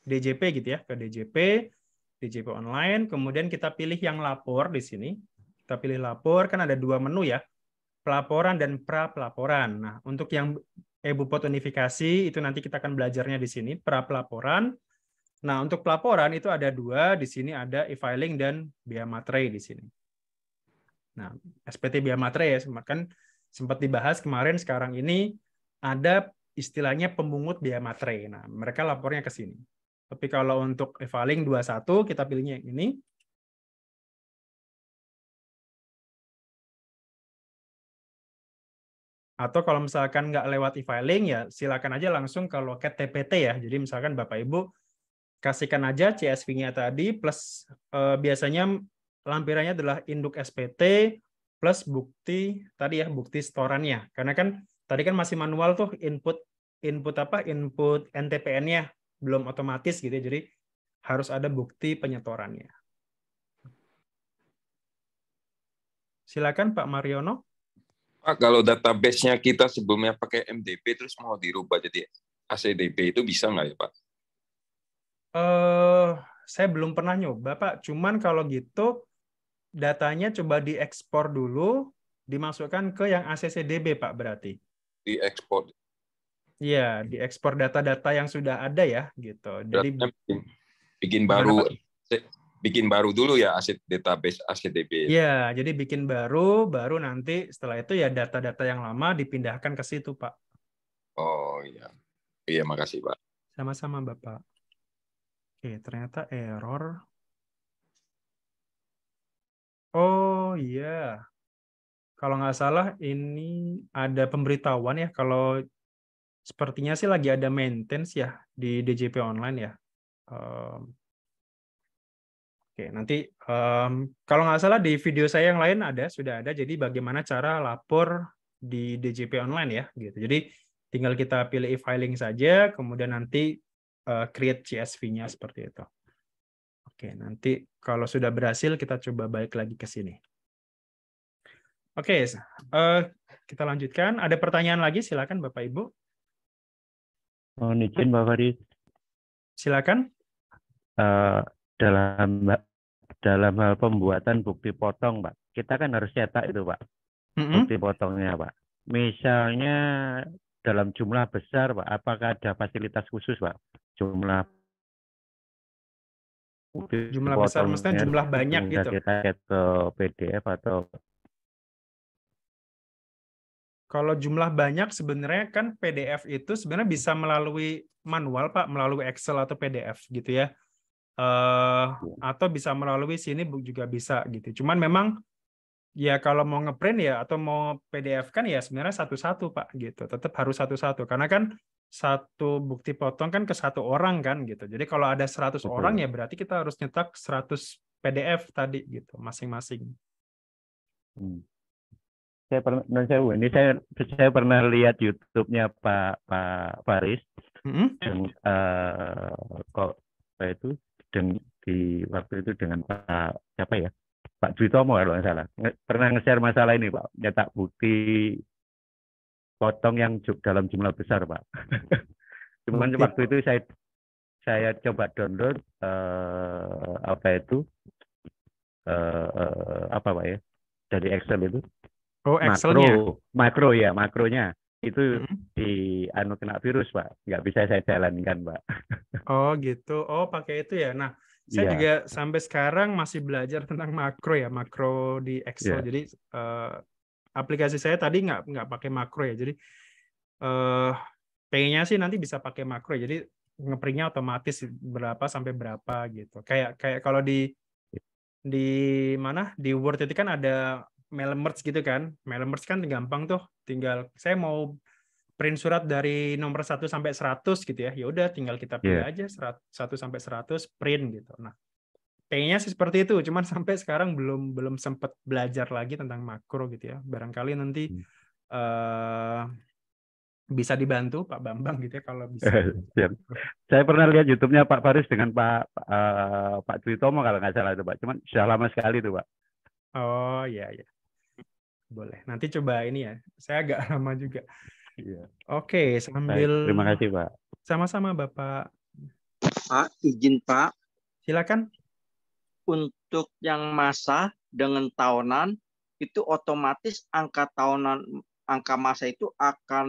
DJP gitu ya, ke DJP online. Kemudian kita pilih yang lapor di sini. Kita pilih lapor, kan ada dua menu ya, pelaporan dan pra-pelaporan. Nah, untuk yang e-Bupot unifikasi itu nanti kita akan belajarnya di sini, pra-pelaporan. Nah, untuk pelaporan itu ada dua, di sini ada e-filing dan bea materai di sini. Nah, SPT bea materai ya, kan sempat dibahas kemarin, sekarang ini ada istilahnya pemungut bea materai. Nah, mereka lapornya ke sini. Tapi kalau untuk e-filing 21, kita pilihnya yang ini. Atau kalau misalkan nggak lewat e-filing, ya silakan aja langsung ke loket TPT ya. Jadi misalkan Bapak Ibu kasihkan aja CSV-nya tadi, plus biasanya lampirannya adalah induk SPT, plus bukti tadi ya, bukti setorannya. Karena kan tadi kan masih manual tuh input NTPN-nya belum otomatis gitu ya. Jadi harus ada bukti penyetorannya. Silakan Pak Mariono. Pak, kalau database-nya kita sebelumnya pakai MDB terus mau dirubah jadi ACDB itu bisa nggak ya Pak? Saya belum pernah nyoba Pak. Cuman kalau gitu datanya coba diekspor dulu, dimasukkan ke yang ACCDB Pak berarti. Diekspor. Iya, diekspor data-data yang sudah ada ya gitu. Jadi bikin baru. Bikin baru dulu ya database ACDB. Iya, jadi bikin baru nanti setelah itu ya data-data yang lama dipindahkan ke situ, Pak. Oh iya. Iya, makasih, Pak. Sama-sama, Bapak. Oke, ternyata error. Oh iya. Kalau nggak salah ini ada pemberitahuan ya, kalau sepertinya sih lagi ada maintenance ya di DJP online ya. Oke, nanti kalau nggak salah di video saya yang lain sudah ada. Jadi bagaimana cara lapor di DJP online ya, gitu. Jadi tinggal kita pilih e-filing saja, kemudian nanti create CSV-nya seperti itu. Oke, nanti kalau sudah berhasil kita coba balik lagi ke sini. Oke, kita lanjutkan. Ada pertanyaan lagi? Silakan Bapak Ibu. Mohon izin Pak Faris, Silakan. dalam hal pembuatan bukti potong, Pak, kita kan harus cetak itu, Pak, bukti potongnya, Pak. Misalnya dalam jumlah besar, Pak, apakah ada fasilitas khusus, Pak? Jumlah besar, maksudnya jumlah banyak gitu. Kita ke PDF atau kalau jumlah banyak sebenarnya kan PDF itu sebenarnya bisa melalui manual, Pak, melalui Excel atau PDF gitu ya. Atau bisa melalui sini juga bisa gitu. Cuman memang ya kalau mau ngeprint ya atau mau PDF kan ya sebenarnya satu-satu, Pak, gitu. Tetap harus satu-satu karena kan satu bukti potong kan ke satu orang kan gitu. Jadi kalau ada 100 orang ya berarti kita harus nyetak 100 PDF tadi gitu masing-masing. Saya pernah lihat YouTube-nya Pak Faris. Kok itu di waktu itu dengan Pak siapa ya? Pak Dwitomo kalau nggak salah. Pernah nge-share masalah ini, Pak. Nyetak bukti potong yang dalam jumlah besar, Pak. Cuman waktu itu saya coba download apa Pak ya? Dari Excel itu. Oh, Excel-nya. Makronya itu kena virus, Pak. Nggak bisa saya jalankan, Pak. Oh gitu. Oh, pakai itu ya. Nah, saya juga sampai sekarang masih belajar tentang makro ya, makro di Excel. Jadi aplikasi saya tadi nggak pakai makro ya. Jadi pengennya sih nanti bisa pakai makro. Jadi ngeprintnya otomatis berapa sampai berapa gitu. Kayak kalau di mana di Word itu kan ada mail merge gitu kan. Mail merge kan gampang tuh. Tinggal saya mau print surat dari nomor 1 sampai 100 gitu ya. Ya udah tinggal kita pilih aja 1 sampai 100 print gitu. Nah, pengennya sih seperti itu, cuman sampai sekarang belum sempat belajar lagi tentang makro gitu ya. Barangkali nanti bisa dibantu Pak Bambang gitu ya kalau bisa. Saya pernah lihat YouTube-nya Pak Faris dengan Pak Dwitomo kalau nggak salah itu, Pak. Cuman sudah lama sekali itu, Pak. Oh iya. Boleh. Nanti coba ini ya. Saya agak lama juga. Oke, sambil. Baik, terima kasih, Pak. Sama-sama, Bapak. Pak, izin Pak. Silakan. Untuk yang masa dengan tahunan itu otomatis angka masa itu akan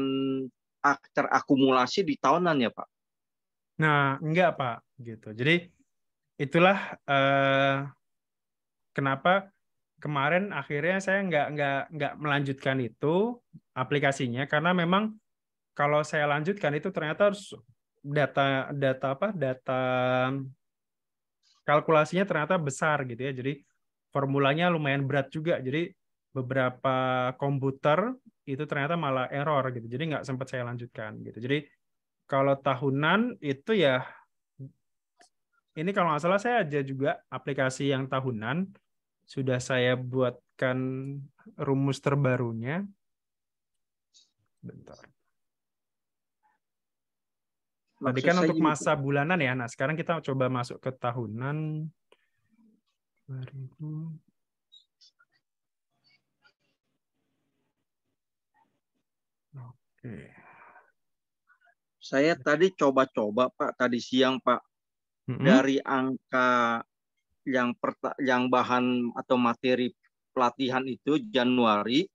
terakumulasi di tahunan ya, Pak? Nah, enggak, Pak, gitu. Jadi itulah kenapa kemarin akhirnya saya nggak melanjutkan itu aplikasinya karena memang kalau saya lanjutkan itu ternyata harus data kalkulasinya ternyata besar gitu ya. Jadi formulanya lumayan berat juga. Jadi beberapa komputer itu ternyata malah error gitu. Jadi nggak sempat saya lanjutkan gitu. Jadi kalau tahunan itu ya ini kalau nggak salah saya ada juga aplikasi yang tahunan. Sudah saya buatkan rumus terbarunya. Bentar. Tadi kan untuk masa bulanan ya. Nah, sekarang kita coba masuk ke tahunan. 2000. Oke. Saya tadi coba-coba Pak, tadi siang Pak, dari angka yang bahan atau materi pelatihan itu Januari,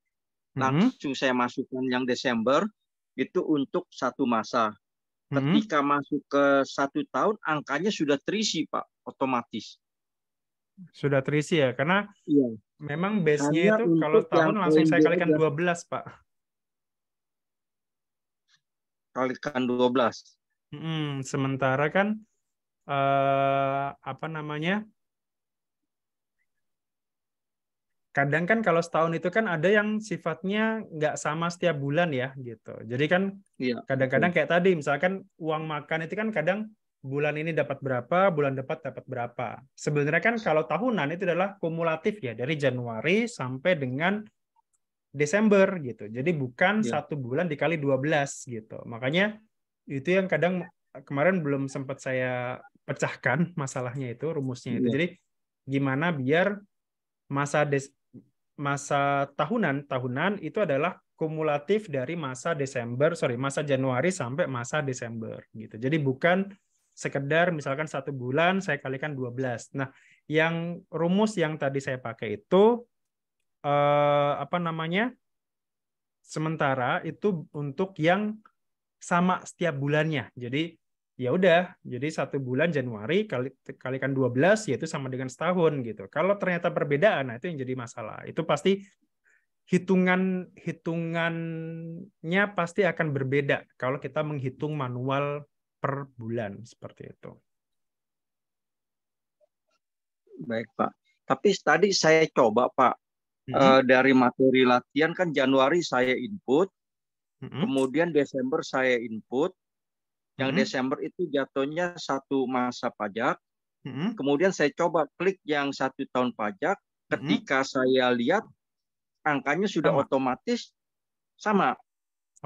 langsung saya masukkan yang Desember, itu untuk satu masa. Ketika masuk ke 1 tahun, angkanya sudah terisi, Pak, otomatis. Sudah terisi ya, karena memang base-nya itu kalau tahun langsung saya kalikan 12, Pak. Kalikan 12. Sementara kan, kadang kan kalau setahun itu kan ada yang sifatnya nggak sama setiap bulan ya gitu. Jadi kan kadang-kadang kayak tadi misalkan uang makan itu kan kadang bulan ini dapat berapa, bulan depan dapat berapa. Sebenarnya kan kalau tahunan itu adalah kumulatif ya dari Januari sampai dengan Desember gitu. Jadi bukan 1 bulan dikali 12 gitu. Makanya itu yang kadang kemarin belum sempat saya pecahkan masalahnya itu, rumusnya itu. Iya. Jadi gimana biar masa tahunan itu adalah kumulatif dari masa masa Januari sampai masa Desember gitu. Jadi bukan sekedar misalkan 1 bulan saya kalikan 12. Nah, yang rumus yang tadi saya pakai itu sementara itu untuk yang sama setiap bulannya. Jadi ya udah, jadi 1 bulan Januari kalikan 12 yaitu sama dengan setahun gitu. Kalau ternyata perbedaan, nah itu yang jadi masalah. Itu pasti hitungannya pasti akan berbeda kalau kita menghitung manual per bulan seperti itu. Baik, Pak. Tapi tadi saya coba, Pak, dari materi latihan kan Januari saya input, kemudian Desember saya input. Yang Desember itu jatuhnya 1 masa pajak. Kemudian saya coba klik yang 1 tahun pajak. Ketika saya lihat angkanya sudah otomatis sama.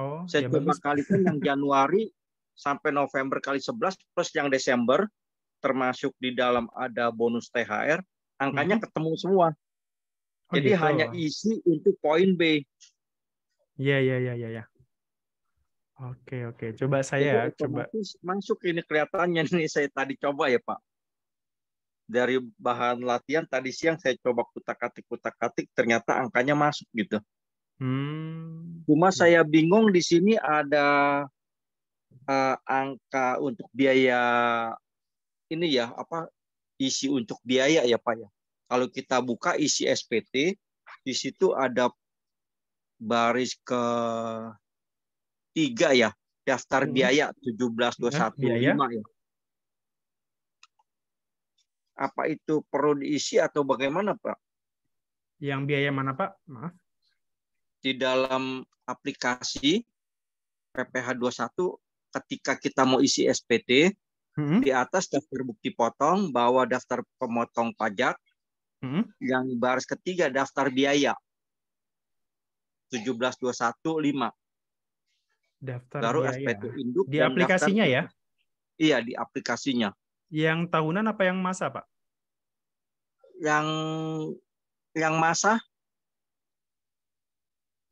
Oh, saya ya coba bagus. kalikan yang Januari sampai November kali 11 plus yang Desember, termasuk di dalam ada bonus THR, angkanya ketemu semua. Oh, Jadi gitu. hanya isi untuk poin B. Iya. Oke. Coba saya coba. Masuk ini kelihatannya nih, saya tadi coba ya, Pak. Dari bahan latihan tadi siang saya coba kutak-katik, ternyata angkanya masuk gitu. Cuma saya bingung di sini ada angka untuk biaya ini ya, isi untuk biaya ya, Pak ya. Kalau kita buka isi SPT, di situ ada baris ke-3 ya, daftar biaya 17.215 ya. Apa itu perlu diisi atau bagaimana, Pak? Yang biaya mana, Pak? Maaf. Di dalam aplikasi PPh 21 ketika kita mau isi SPT, di atas daftar bukti potong, bawah daftar pemotong pajak, yang baris ketiga daftar biaya 17.215. Daftar baru biaya. SPT induk Di dan aplikasinya daftar, ya? Iya, di aplikasinya. Yang tahunan apa yang masa, Pak? Yang masa.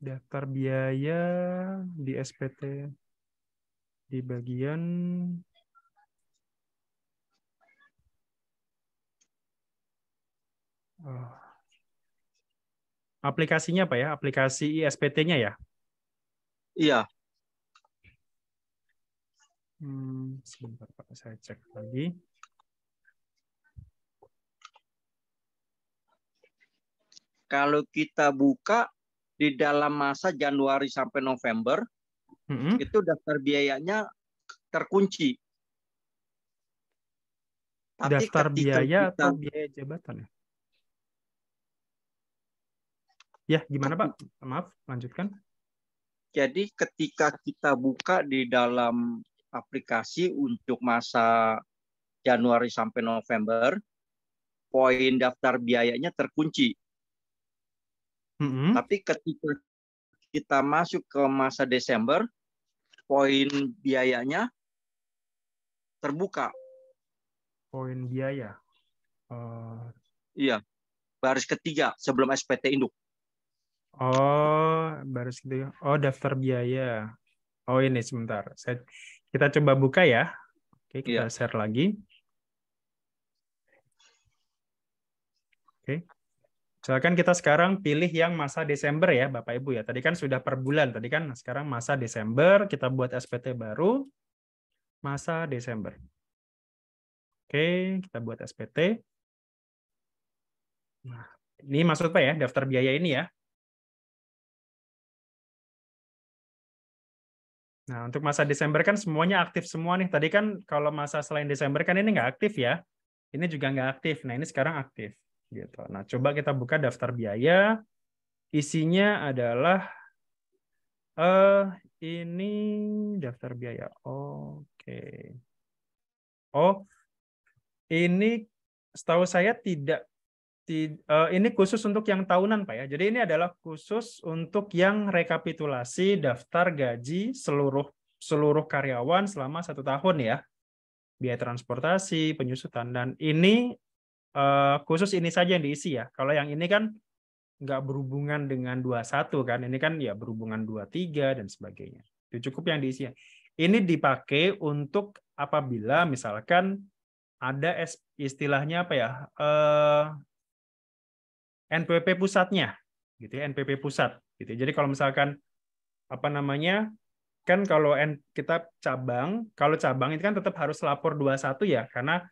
Daftar biaya di SPT di bagian aplikasinya apa ya? Aplikasi SPT-nya ya? Iya. Sebentar, Pak, saya cek lagi. Kalau kita buka di dalam masa Januari sampai November, itu daftar biayanya terkunci. Tapi Daftar biaya atau biaya jabatan ya? Ya, gimana Pak? Maaf, lanjutkan. Jadi ketika kita buka di dalam aplikasi untuk masa Januari sampai November, poin daftar biayanya terkunci. Tapi ketika kita masuk ke masa Desember, poin biayanya terbuka. Poin biaya. Iya, baris ketiga sebelum SPT induk. Oh, baris ketiga. Oh, daftar biaya. Oh, ini sebentar. Kita coba buka ya. Oke, kita share lagi. Oke. Misalkan kita sekarang pilih yang masa Desember ya, Bapak Ibu ya. Tadi kan sudah per bulan, tadi kan sekarang masa Desember, kita buat SPT baru, masa Desember. Oke, kita buat SPT. Nah, ini maksud Pak ya, daftar biaya ini ya. Nah, untuk masa Desember kan semuanya aktif semua nih. Tadi kan kalau masa selain Desember kan ini nggak aktif ya. Ini juga nggak aktif. Nah, ini sekarang aktif. Gitu. Nah, coba kita buka daftar biaya. Isinya adalah ini daftar biaya. Oke. Oh, ini setahu saya tidak ini khusus untuk yang tahunan, Pak ya. Jadi ini adalah khusus untuk yang rekapitulasi daftar gaji seluruh karyawan selama 1 tahun ya. biaya transportasi, penyusutan. Dan ini khusus ini saja yang diisi ya. Kalau yang ini kan nggak berhubungan dengan 21 kan, ini kan ya berhubungan 23 dan sebagainya. Itu cukup yang diisi. Ini dipakai untuk apabila misalkan ada istilahnya apa ya, NPWP pusatnya, gitu ya, NPWP pusat. Gitu. Jadi kalau misalkan apa namanya, kan kalau kita cabang, kalau cabang itu kan tetap harus lapor 21 ya, karena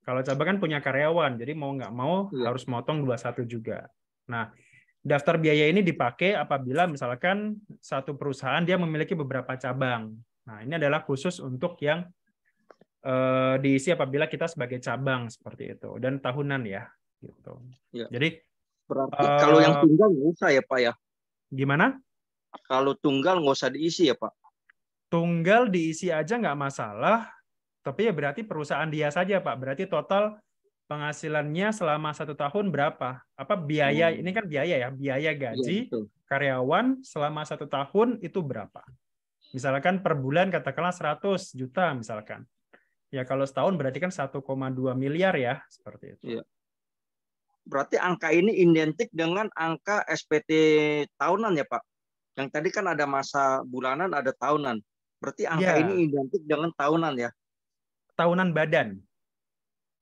kalau cabang kan punya karyawan, jadi mau nggak mau harus motong 21 juga. Nah, daftar biaya ini dipakai apabila misalkan satu perusahaan dia memiliki beberapa cabang. Nah, ini adalah khusus untuk yang diisi apabila kita sebagai cabang seperti itu, dan tahunan ya. Gitu. Ya. Jadi berarti kalau yang tunggal nggak usah ya Pak ya? Gimana? Kalau tunggal nggak usah diisi ya Pak? Tunggal diisi aja nggak masalah, tapi ya berarti perusahaan dia saja Pak. Berarti total penghasilannya selama 1 tahun berapa? Apa biaya, ini kan biaya ya, biaya gaji karyawan selama 1 tahun itu berapa? Misalkan per bulan katakanlah 100 juta misalkan. Ya kalau setahun berarti kan 1,2 miliar ya, seperti itu. Iya. Berarti angka ini identik dengan angka SPT tahunan ya Pak? Yang tadi kan ada masa bulanan, ada tahunan. Berarti angka ini identik dengan tahunan ya? Tahunan badan.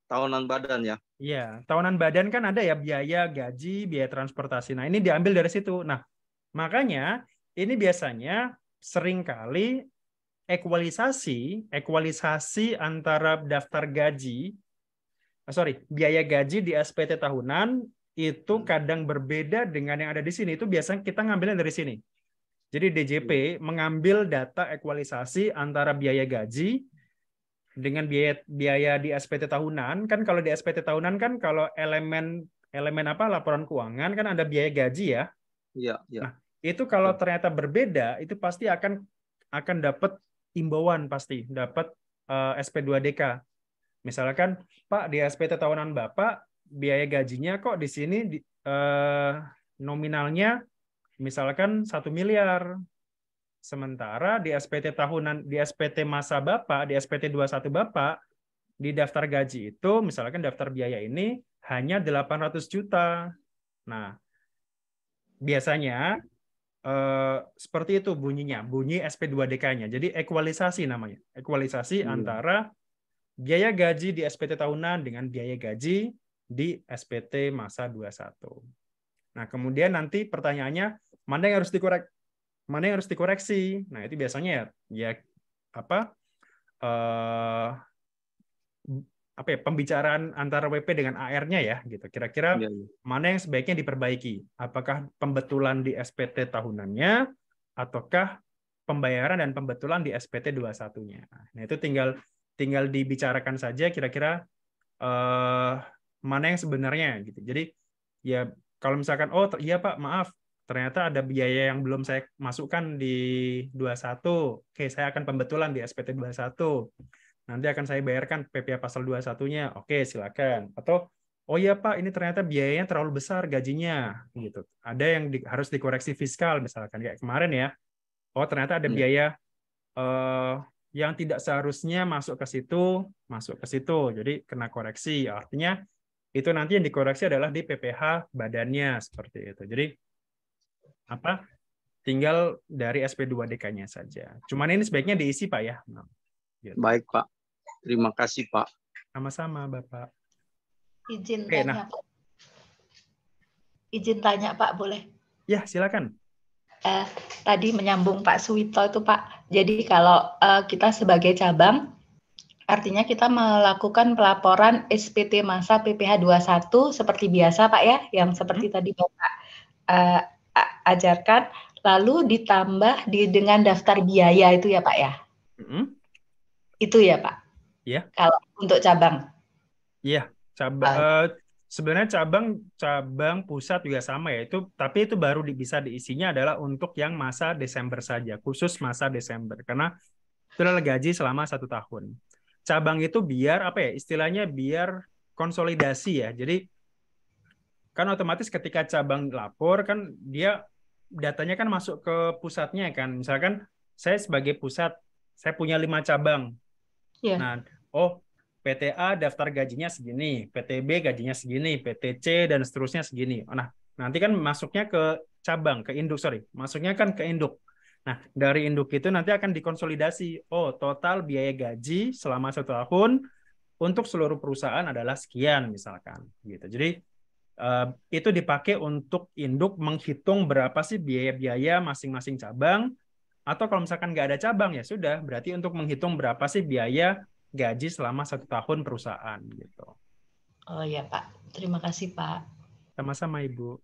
Tahunan badan ya? Iya, tahunan badan kan ada ya biaya gaji, biaya transportasi. Nah ini diambil dari situ. Nah makanya ini biasanya seringkali ekualisasi antara daftar gaji, biaya gaji di SPT tahunan itu kadang berbeda dengan yang ada di sini. Itu biasanya kita ngambilnya dari sini. Jadi DJP mengambil data ekualisasi antara biaya gaji dengan biaya di SPT tahunan. Kan kalau di SPT tahunan kan kalau elemen apa laporan keuangan kan ada biaya gaji ya. Iya, iya. Nah, itu kalau ternyata berbeda, itu pasti akan dapat imbauan, pasti dapat SP2DK. Misalkan Pak di SPT tahunan Bapak biaya gajinya kok di sini nominalnya misalkan 1 miliar. Sementara di SPT tahunan, di SPT masa Bapak, di SPT 21 Bapak, di daftar gaji itu misalkan daftar biaya ini hanya 800 juta. Nah, biasanya seperti itu bunyinya, bunyi SP2DK-nya. Jadi ekualisasi namanya. Ekualisasi antara biaya gaji di SPT tahunan dengan biaya gaji di SPT masa 21. Nah, kemudian nanti pertanyaannya, mana yang harus dikoreksi? Nah, itu biasanya ya apa pembicaraan antara WP dengan AR-nya ya gitu. Kira-kira mana yang sebaiknya diperbaiki? Apakah pembetulan di SPT tahunannya ataukah pembayaran dan pembetulan di SPT 21-nya? Nah, itu tinggal dibicarakan saja kira-kira mana yang sebenarnya gitu. Jadi ya kalau misalkan iya Pak, maaf ternyata ada biaya yang belum saya masukkan di 21. Oke, saya akan pembetulan di SPT 21. Nanti akan saya bayarkan PPh pasal 21-nya. Oke, silakan. Atau oh iya Pak, ini ternyata biayanya terlalu besar gajinya gitu. Ada yang harus dikoreksi fiskal misalkan kayak kemarin ya. Oh, ternyata ada biaya yang tidak seharusnya masuk ke situ. Jadi kena koreksi. Artinya itu nanti yang dikoreksi adalah di PPh badannya seperti itu. Jadi tinggal dari SP2DK-nya saja. Cuman ini sebaiknya diisi Pak ya. Nah, gitu. Baik Pak. Terima kasih Pak. Sama-sama Bapak. Izin tanya Pak, boleh? Ya, silakan. Tadi menyambung Pak Suwito itu Pak. Jadi kalau kita sebagai cabang, artinya kita melakukan pelaporan SPT masa PPh 21 seperti biasa Pak ya, yang seperti tadi Bapak ajarkan, lalu ditambah dengan daftar biaya itu ya Pak ya? Itu ya Pak? Iya. Kalau untuk cabang? Iya, sebenarnya cabang pusat juga sama ya, tapi itu baru bisa diisinya adalah untuk yang masa Desember saja, khusus masa Desember, karena itu adalah gaji selama 1 tahun. Cabang itu biar istilahnya biar konsolidasi ya, jadi kan otomatis ketika cabang lapor kan dia datanya kan masuk ke pusatnya kan. Misalkan saya sebagai pusat, saya punya 5 cabang. Nah, PTA daftar gajinya segini, PTB gajinya segini, PTC dan seterusnya segini. Nah, nanti kan masuknya ke cabang, ke induk, masuknya kan ke induk. Nah, dari induk itu nanti akan dikonsolidasi. Oh, total biaya gaji selama 1 tahun untuk seluruh perusahaan adalah sekian misalkan gitu. Jadi itu dipakai untuk induk menghitung berapa sih biaya-biaya masing-masing cabang, atau kalau misalkan nggak ada cabang ya sudah berarti untuk menghitung berapa sih biaya gaji selama 1 tahun perusahaan gitu. Oh ya Pak, terima kasih Pak. Sama-sama Ibu.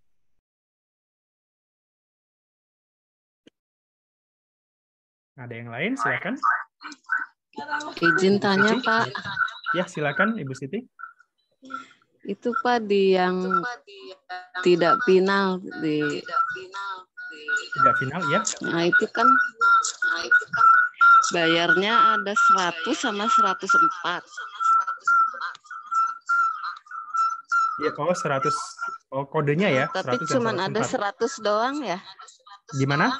Ada yang lain silakan. Izin tanya Siti? Pak. Ya silakan Ibu Siti. Itu Pak di yang tidak final Tidak final ya. Nah itu kan bayarnya ada 100 sama 104. Ya, 100. Oh, kodenya ya. Tapi 100 cuma dan 104. ada 100 doang ya. Gimana?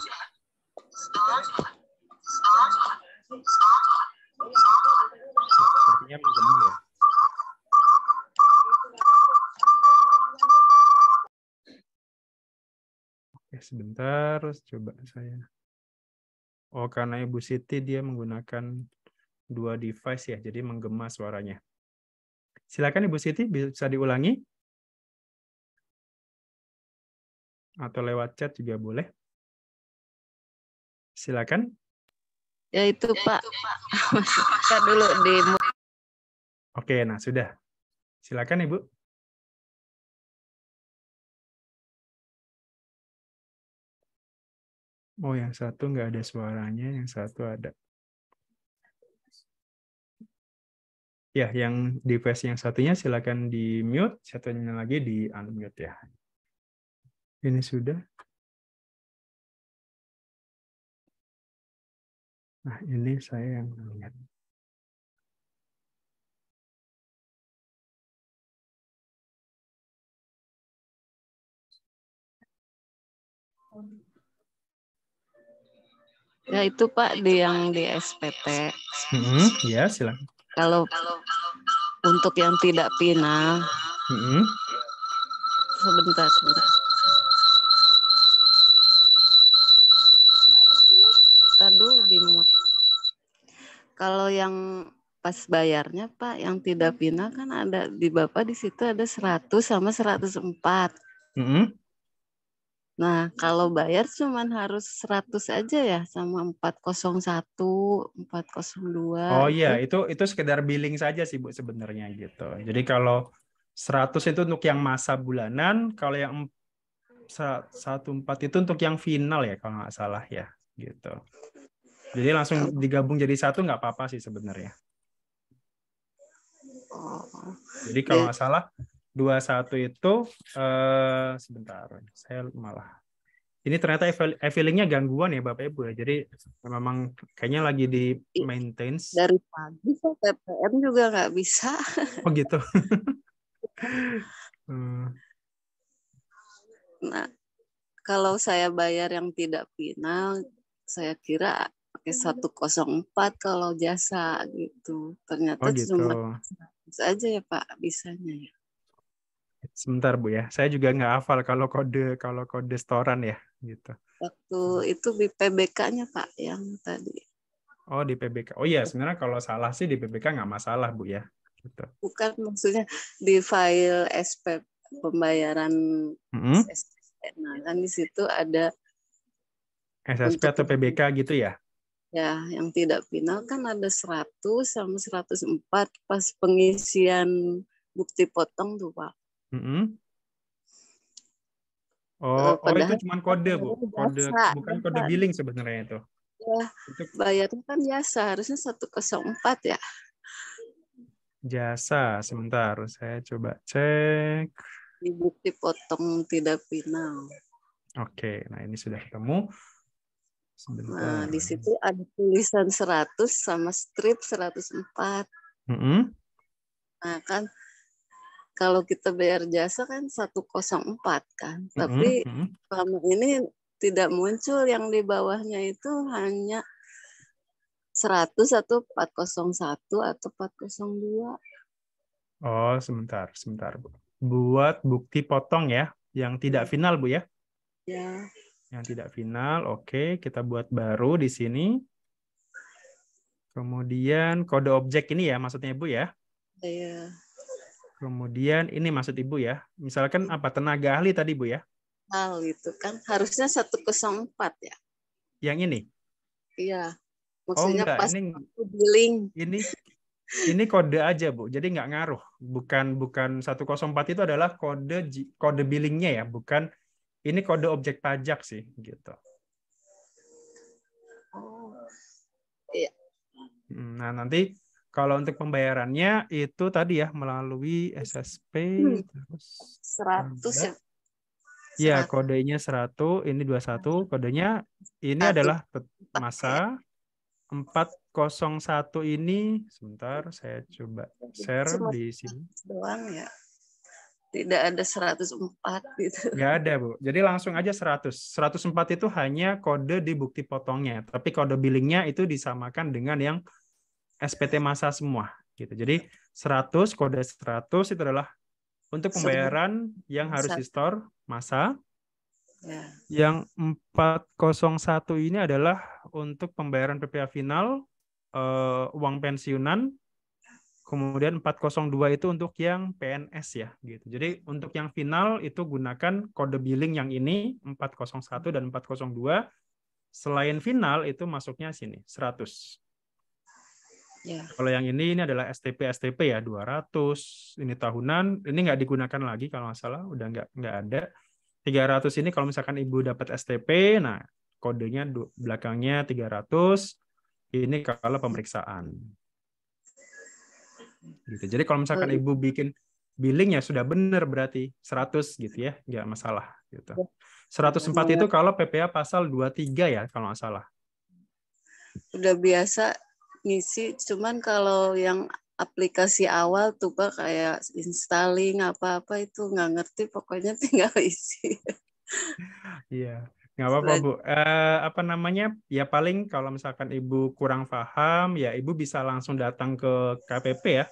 Sepertinya menggema ya. Oke, sebentar, coba saya. Oh, karena Ibu Siti dia menggunakan 2 device ya, jadi menggema suaranya. Silakan Ibu Siti, bisa diulangi. Atau lewat chat juga boleh. Silakan. Ya itu Pak. Kita dulu di. Oke, nah sudah. Silakan Ibu. Oh, yang satu nggak ada suaranya, yang satu ada. Ya, yang device yang satunya silakan di mute, satunya lagi di unmute ya. Ini sudah. Nah, ini saya yang lihat. Ya itu Pak yang di SPT. Ya, silakan. Kalau untuk yang tidak final, sebentar. Kita dulu di mute. Kalau yang pas bayarnya Pak, yang tidak final kan ada di Bapak di situ ada 100 sama 104. Nah, kalau bayar cuman harus 100 aja ya sama 401, 402. Oh iya, itu sekedar billing saja sih Bu sebenarnya gitu. Jadi kalau 100 itu untuk yang masa bulanan, kalau yang 14 itu untuk yang final ya kalau nggak salah ya gitu. Jadi langsung digabung jadi satu nggak apa-apa sih sebenarnya. Jadi kalau nggak salah 21 itu sebentar, saya malah ini ternyata e-filingnya gangguan ya Bapak Ibu ya. Jadi memang kayaknya lagi di maintenance. Dari pagi kok PPM juga nggak bisa. Oh gitu. Nah, kalau saya bayar yang tidak final, saya kira pakai 104 kalau jasa gitu. Ternyata cuma 100 aja ya Pak bisanya ya. Sebentar Bu ya, saya juga nggak hafal kalau kode setoran ya gitu. Waktu itu di PBK-nya Pak yang tadi. Oh di PBK. Oh iya sebenarnya kalau salah sih di PBK nggak masalah Bu ya. Gitu. Bukan maksudnya di file SP pembayaran SSP. Nah kan di situ ada SSP atau PBK gitu ya? Ya, yang tidak final kan ada 100 sama 104 pas pengisian bukti potong tuh Pak. Oh itu cuma kode Bu, kode jasa, bukan kode billing sebenarnya itu. Ya, bayarnya kan jasa, harusnya 104 ya. Jasa, sebentar saya coba cek. Di bukti potong tidak final. Oke, nah ini sudah ketemu. Sebentar. Nah, di situ ada tulisan 100 sama strip 104. Nah, kan kalau kita bayar jasa kan 104 kan. Tapi selama ini tidak muncul yang di bawahnya itu hanya 100 atau 401 atau 402. Oh, sebentar, Bu. Buat bukti potong ya, yang tidak final, Bu ya? Ya. Yang tidak final, oke, kita buat baru di sini. Kemudian kode objek ini ya, maksudnya Ibu ya? Iya. Kemudian ini maksud Ibu ya? Misalkan apa, tenaga ahli tadi, Bu ya? Hal itu kan harusnya 104 ya. Yang ini? Iya. Oh Maksudnya enggak, pas ini billing. ini kode aja, Bu. Jadi nggak ngaruh. Bukan 104 itu adalah kode billingnya ya, bukan ini kode objek pajak sih gitu. Oh. Iya. Nah, nanti kalau untuk pembayarannya itu tadi ya melalui SSP terus 100 ya. ya, kodenya 100, ini 21, kodenya ini adalah masa 401 ini, sebentar saya coba share di sini. Doang ya. Tidak ada 104 gitu. Nggak ada, Bu. Jadi langsung aja 100. 104 itu hanya kode di bukti potongnya, tapi kode billingnya itu disamakan dengan yang SPT masa semua gitu. Jadi 100, kode 100 itu adalah untuk pembayaran yang harus di-store masa. Ya. Yang 401 ini adalah untuk pembayaran PPh final, uang pensiunan. Kemudian 402 itu untuk yang PNS ya gitu. Jadi untuk yang final itu gunakan kode billing yang ini 401 dan 402. Selain final itu masuknya sini 100. Ya. Kalau yang ini adalah STP ya 200. Ini tahunan, ini nggak digunakan lagi kalau nggak salah, udah nggak ada. 300 ini kalau misalkan Ibu dapat STP, nah kodenya belakangnya 300. Ini kalau pemeriksaan. Gitu. Jadi kalau misalkan Ibu bikin billing ya sudah benar berarti 100 gitu ya, nggak masalah gitu. 104 itu kalau PPh pasal 23 ya kalau nggak salah. Udah biasa ngisi, cuman kalau yang aplikasi awal tuh Pak kayak installing apa-apa itu nggak ngerti, pokoknya tinggal isi. Iya. Nggak apa-apa, Bu. Apa namanya? Ya paling kalau misalkan Ibu kurang paham, ya Ibu bisa langsung datang ke KPP ya.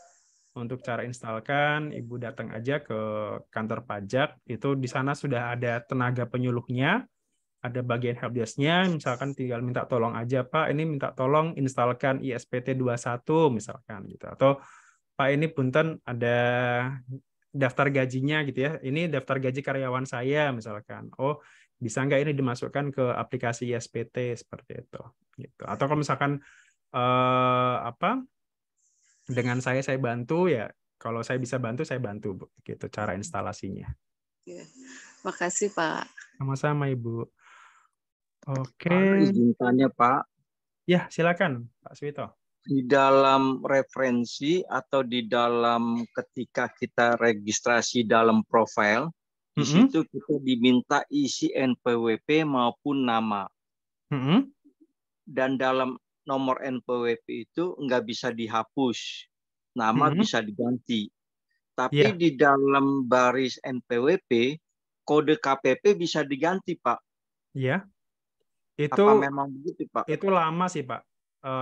Untuk cara instalkan, Ibu datang aja ke kantor pajak. Itu di sana sudah ada tenaga penyuluhnya, ada bagian helpdesk-nya. Misalkan tinggal minta tolong aja, Pak, ini minta tolong instalkan ISPT 21 misalkan gitu. Atau Pak ini punten ada daftar gajinya gitu ya. Ini daftar gaji karyawan saya misalkan. Oh, bisa nggak ini dimasukkan ke aplikasi ISPT seperti itu gitu. Atau kalau misalkan dengan saya bantu ya, kalau saya bisa bantu saya bantu, Bu, gitu cara instalasinya. Ya. Makasih Pak. Sama-sama Ibu. Oke. Izin tanya Pak. Ya, silakan Pak Suwito. Di dalam referensi atau di dalam ketika kita registrasi dalam profil, di situ kita diminta isi NPWP maupun nama. Dan dalam nomor NPWP itu nggak bisa dihapus, nama bisa diganti. Tapi di dalam baris NPWP, kode KPP bisa diganti, Pak. Iya. Itu apa memang begitu, Pak? Itu lama sih, Pak.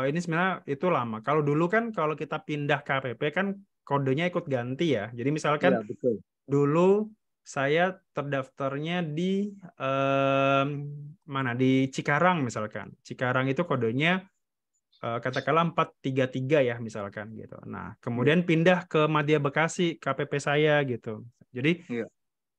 Ini sebenarnya itu lama. Kalau dulu kan kalau kita pindah KPP kan kodenya ikut ganti ya. Jadi misalkan betul. Dulu saya terdaftarnya di mana? Di Cikarang misalkan. Cikarang itu kodenya katakanlah 433 ya misalkan gitu. Nah, kemudian pindah ke Madya Bekasi KPP saya gitu. Jadi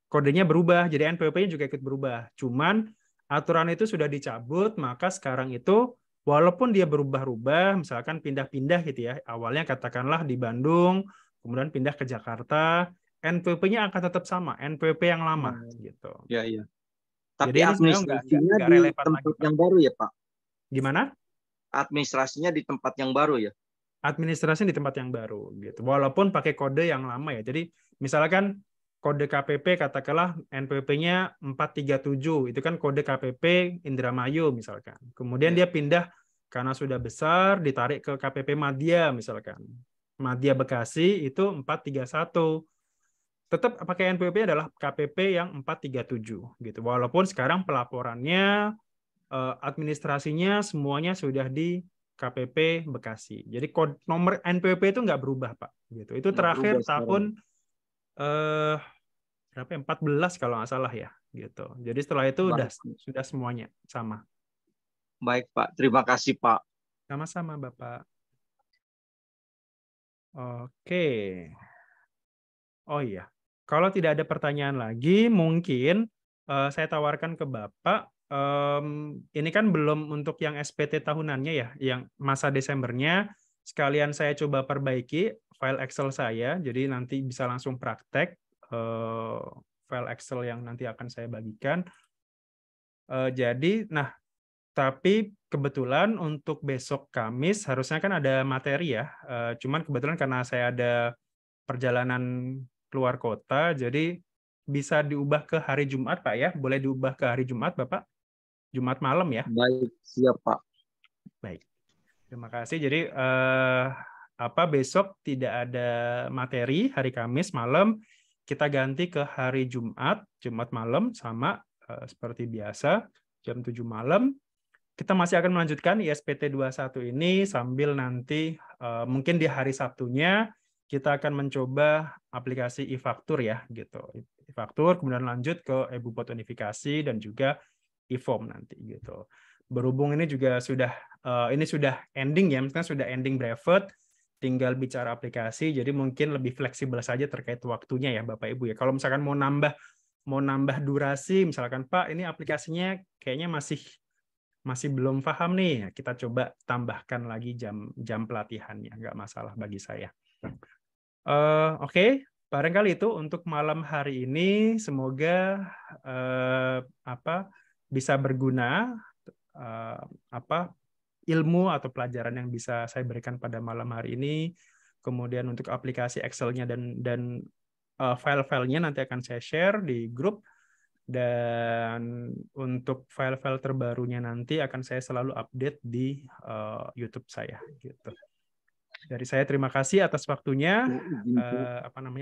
kodenya berubah, jadi NPWP-nya juga ikut berubah. Cuman aturan itu sudah dicabut, maka sekarang itu walaupun dia berubah-ubah, misalkan pindah-pindah gitu ya, awalnya katakanlah di Bandung, kemudian pindah ke Jakarta, NPWP-nya akan tetap sama, NPWP yang lama gitu. Iya. Tapi jadi administrasinya nggak di relevan tempat lagi, yang baru ya, Pak? Gimana? Administrasinya di tempat yang baru ya? Administrasinya di tempat yang baru gitu. Walaupun pakai kode yang lama ya. Jadi misalkan kode KPP katakanlah NPWP-nya 437, itu kan kode KPP Indramayu misalkan. Kemudian dia pindah karena sudah besar ditarik ke KPP Madya misalkan. Madya Bekasi itu 431. Tetap pakai NPWP adalah KPP yang 437 gitu. Walaupun sekarang pelaporannya administrasinya semuanya sudah di KPP Bekasi. Jadi nomor NPWP itu nggak berubah, Pak. Gitu. Itu terakhir tahun berapa? 14 kalau nggak salah ya. Gitu. Jadi setelah itu sudah semuanya sama. Baik, Pak. Terima kasih, Pak. Sama-sama, Bapak. Oke. Oh iya. Kalau tidak ada pertanyaan lagi, mungkin saya tawarkan ke Bapak. Ini kan belum untuk yang SPT tahunannya ya, yang masa Desembernya. Sekalian saya coba perbaiki file Excel saya, jadi nanti bisa langsung praktek file Excel yang nanti akan saya bagikan. Tapi kebetulan untuk besok Kamis harusnya kan ada materi ya. Cuman kebetulan karena saya ada perjalanan keluar kota, jadi bisa diubah ke hari Jumat, Pak ya? Boleh diubah ke hari Jumat, Bapak? Jumat malam ya? Baik, siap, Pak. Baik. Terima kasih. Jadi besok tidak ada materi hari Kamis malam, kita ganti ke hari Jumat malam sama seperti biasa jam 7 malam. Kita masih akan melanjutkan ISPT 21 ini sambil nanti mungkin di hari Sabtunya kita akan mencoba aplikasi e-faktur ya gitu. E-faktur kemudian lanjut ke e-bupot unifikasi dan juga e-form nanti gitu. Berhubung ini juga sudah ending ya, misalnya sudah ending brevet, tinggal bicara aplikasi, jadi mungkin lebih fleksibel saja terkait waktunya ya Bapak Ibu ya. Kalau misalkan mau nambah durasi, misalkan Pak ini aplikasinya kayaknya masih belum paham nih, kita coba tambahkan lagi jam pelatihannya, nggak masalah bagi saya. Oke. Barangkali itu untuk malam hari ini, semoga bisa berguna ilmu atau pelajaran yang bisa saya berikan pada malam hari ini. Kemudian untuk aplikasi Excel-nya dan file-filenya nanti akan saya share di grup. Dan untuk file-file terbarunya nanti akan saya selalu update di YouTube saya. Gitu. Dari saya terima kasih atas waktunya.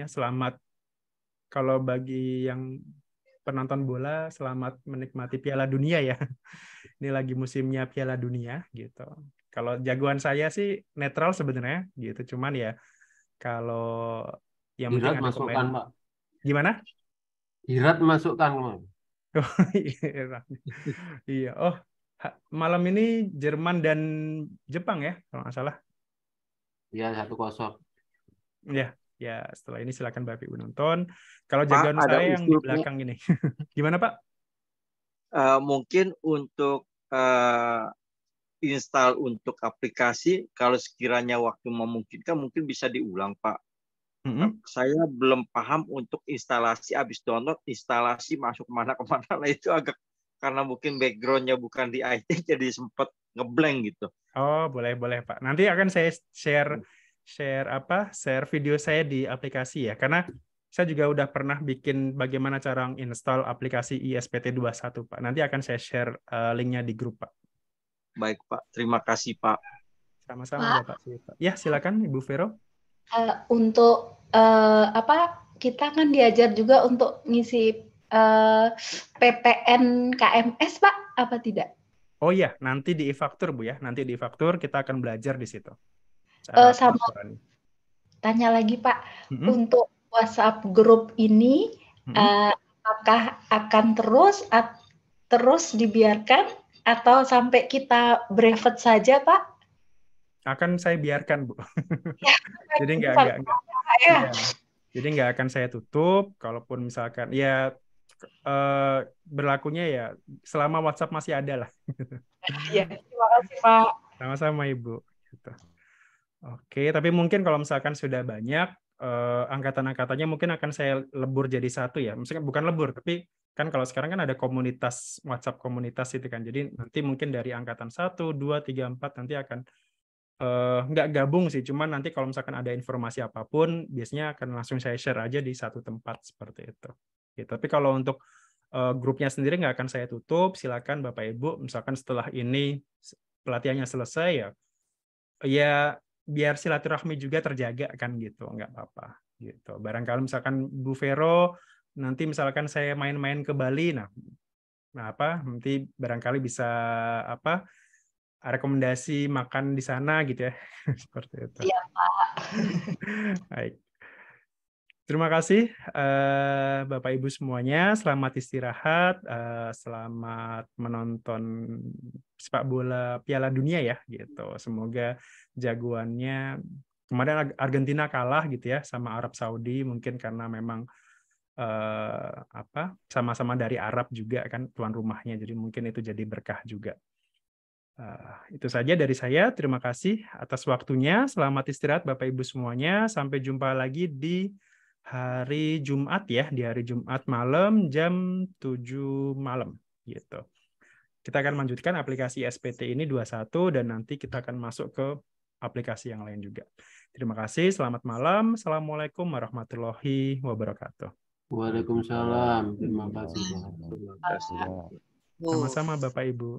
Selamat kalau bagi yang penonton bola, selamat menikmati Piala Dunia ya. Ini lagi musimnya Piala Dunia gitu. Kalau jagoan saya sih netral sebenarnya gitu. Cuman ya kalau yang penting ada masukkan, pemain. Pak. Gimana? Irat masukkan. Oh, iya. Oh, malam ini Jerman dan Jepang ya kalau nggak salah. Iya, 1-0. Ya, setelah ini silakan Bapak Ibu nonton. Kalau jagoan saya yang di belakang ini. Gimana, Pak? Mungkin untuk install untuk aplikasi, kalau sekiranya waktu memungkinkan, mungkin bisa diulang, Pak. Saya belum paham untuk instalasi, habis download, instalasi masuk kemana-kemana lah, itu agak, karena mungkin background-nya bukan di IT, jadi sempat ngeblank gitu. Oh, boleh Pak. Nanti akan saya share video saya di aplikasi ya, karena saya juga udah pernah bikin bagaimana cara install aplikasi ISPT 21, Pak. Nanti akan saya share linknya di grup, Pak. Baik, Pak. Terima kasih, Pak. Sama-sama, Bapak. Ya, silakan Ibu Vero. Untuk kita kan diajar juga untuk ngisi PPN KMS, Pak, apa tidak? Oh iya, nanti di e-faktur Bu ya. Nanti di e-faktur kita akan belajar di situ. Sama tanya lagi Pak, untuk WhatsApp grup ini apakah akan terus dibiarkan atau sampai kita brevet saja, Pak? Akan saya biarkan, Bu. Ya, jadi enggak. Ya. Jadi nggak akan saya tutup. Kalaupun misalkan ya berlakunya ya selama WhatsApp masih ada lah. Iya, terima kasih Pak. Sama-sama Ibu. Gitu. Oke, tapi mungkin kalau misalkan sudah banyak angkatan-angkatannya mungkin akan saya lebur jadi satu ya. Maksudnya bukan lebur, tapi kan kalau sekarang kan ada komunitas WhatsApp komunitas itu kan. Jadi nanti mungkin dari angkatan 1, 2, 3, 4 nanti akan nggak gabung sih, cuman nanti kalau misalkan ada informasi apapun, biasanya akan langsung saya share aja di satu tempat seperti itu. Ya, tapi kalau untuk grupnya sendiri nggak akan saya tutup, silakan Bapak Ibu, misalkan setelah ini pelatihannya selesai ya biar silaturahmi juga terjaga kan gitu, nggak apa-apa gitu. Barangkali misalkan Bu Vero nanti misalkan saya main-main ke Bali, nanti barangkali bisa rekomendasi makan di sana gitu ya. Seperti itu. Iya, Pak. Baik. Terima kasih Bapak Ibu semuanya. Selamat istirahat, selamat menonton sepak bola Piala Dunia ya gitu. Semoga jagoannya kemarin Argentina kalah gitu ya sama Arab Saudi, mungkin karena memang sama-sama dari Arab juga kan tuan rumahnya, jadi mungkin itu jadi berkah juga. Itu saja dari saya. Terima kasih atas waktunya. Selamat istirahat Bapak Ibu semuanya. Sampai jumpa lagi di hari Jumat ya, di hari Jumat malam jam 7 malam gitu. Kita akan lanjutkan aplikasi SPT ini 21 dan nanti kita akan masuk ke aplikasi yang lain juga. Terima kasih, selamat malam. Assalamualaikum warahmatullahi wabarakatuh. Waalaikumsalam. Terima kasih. Sama-sama Bapak Ibu.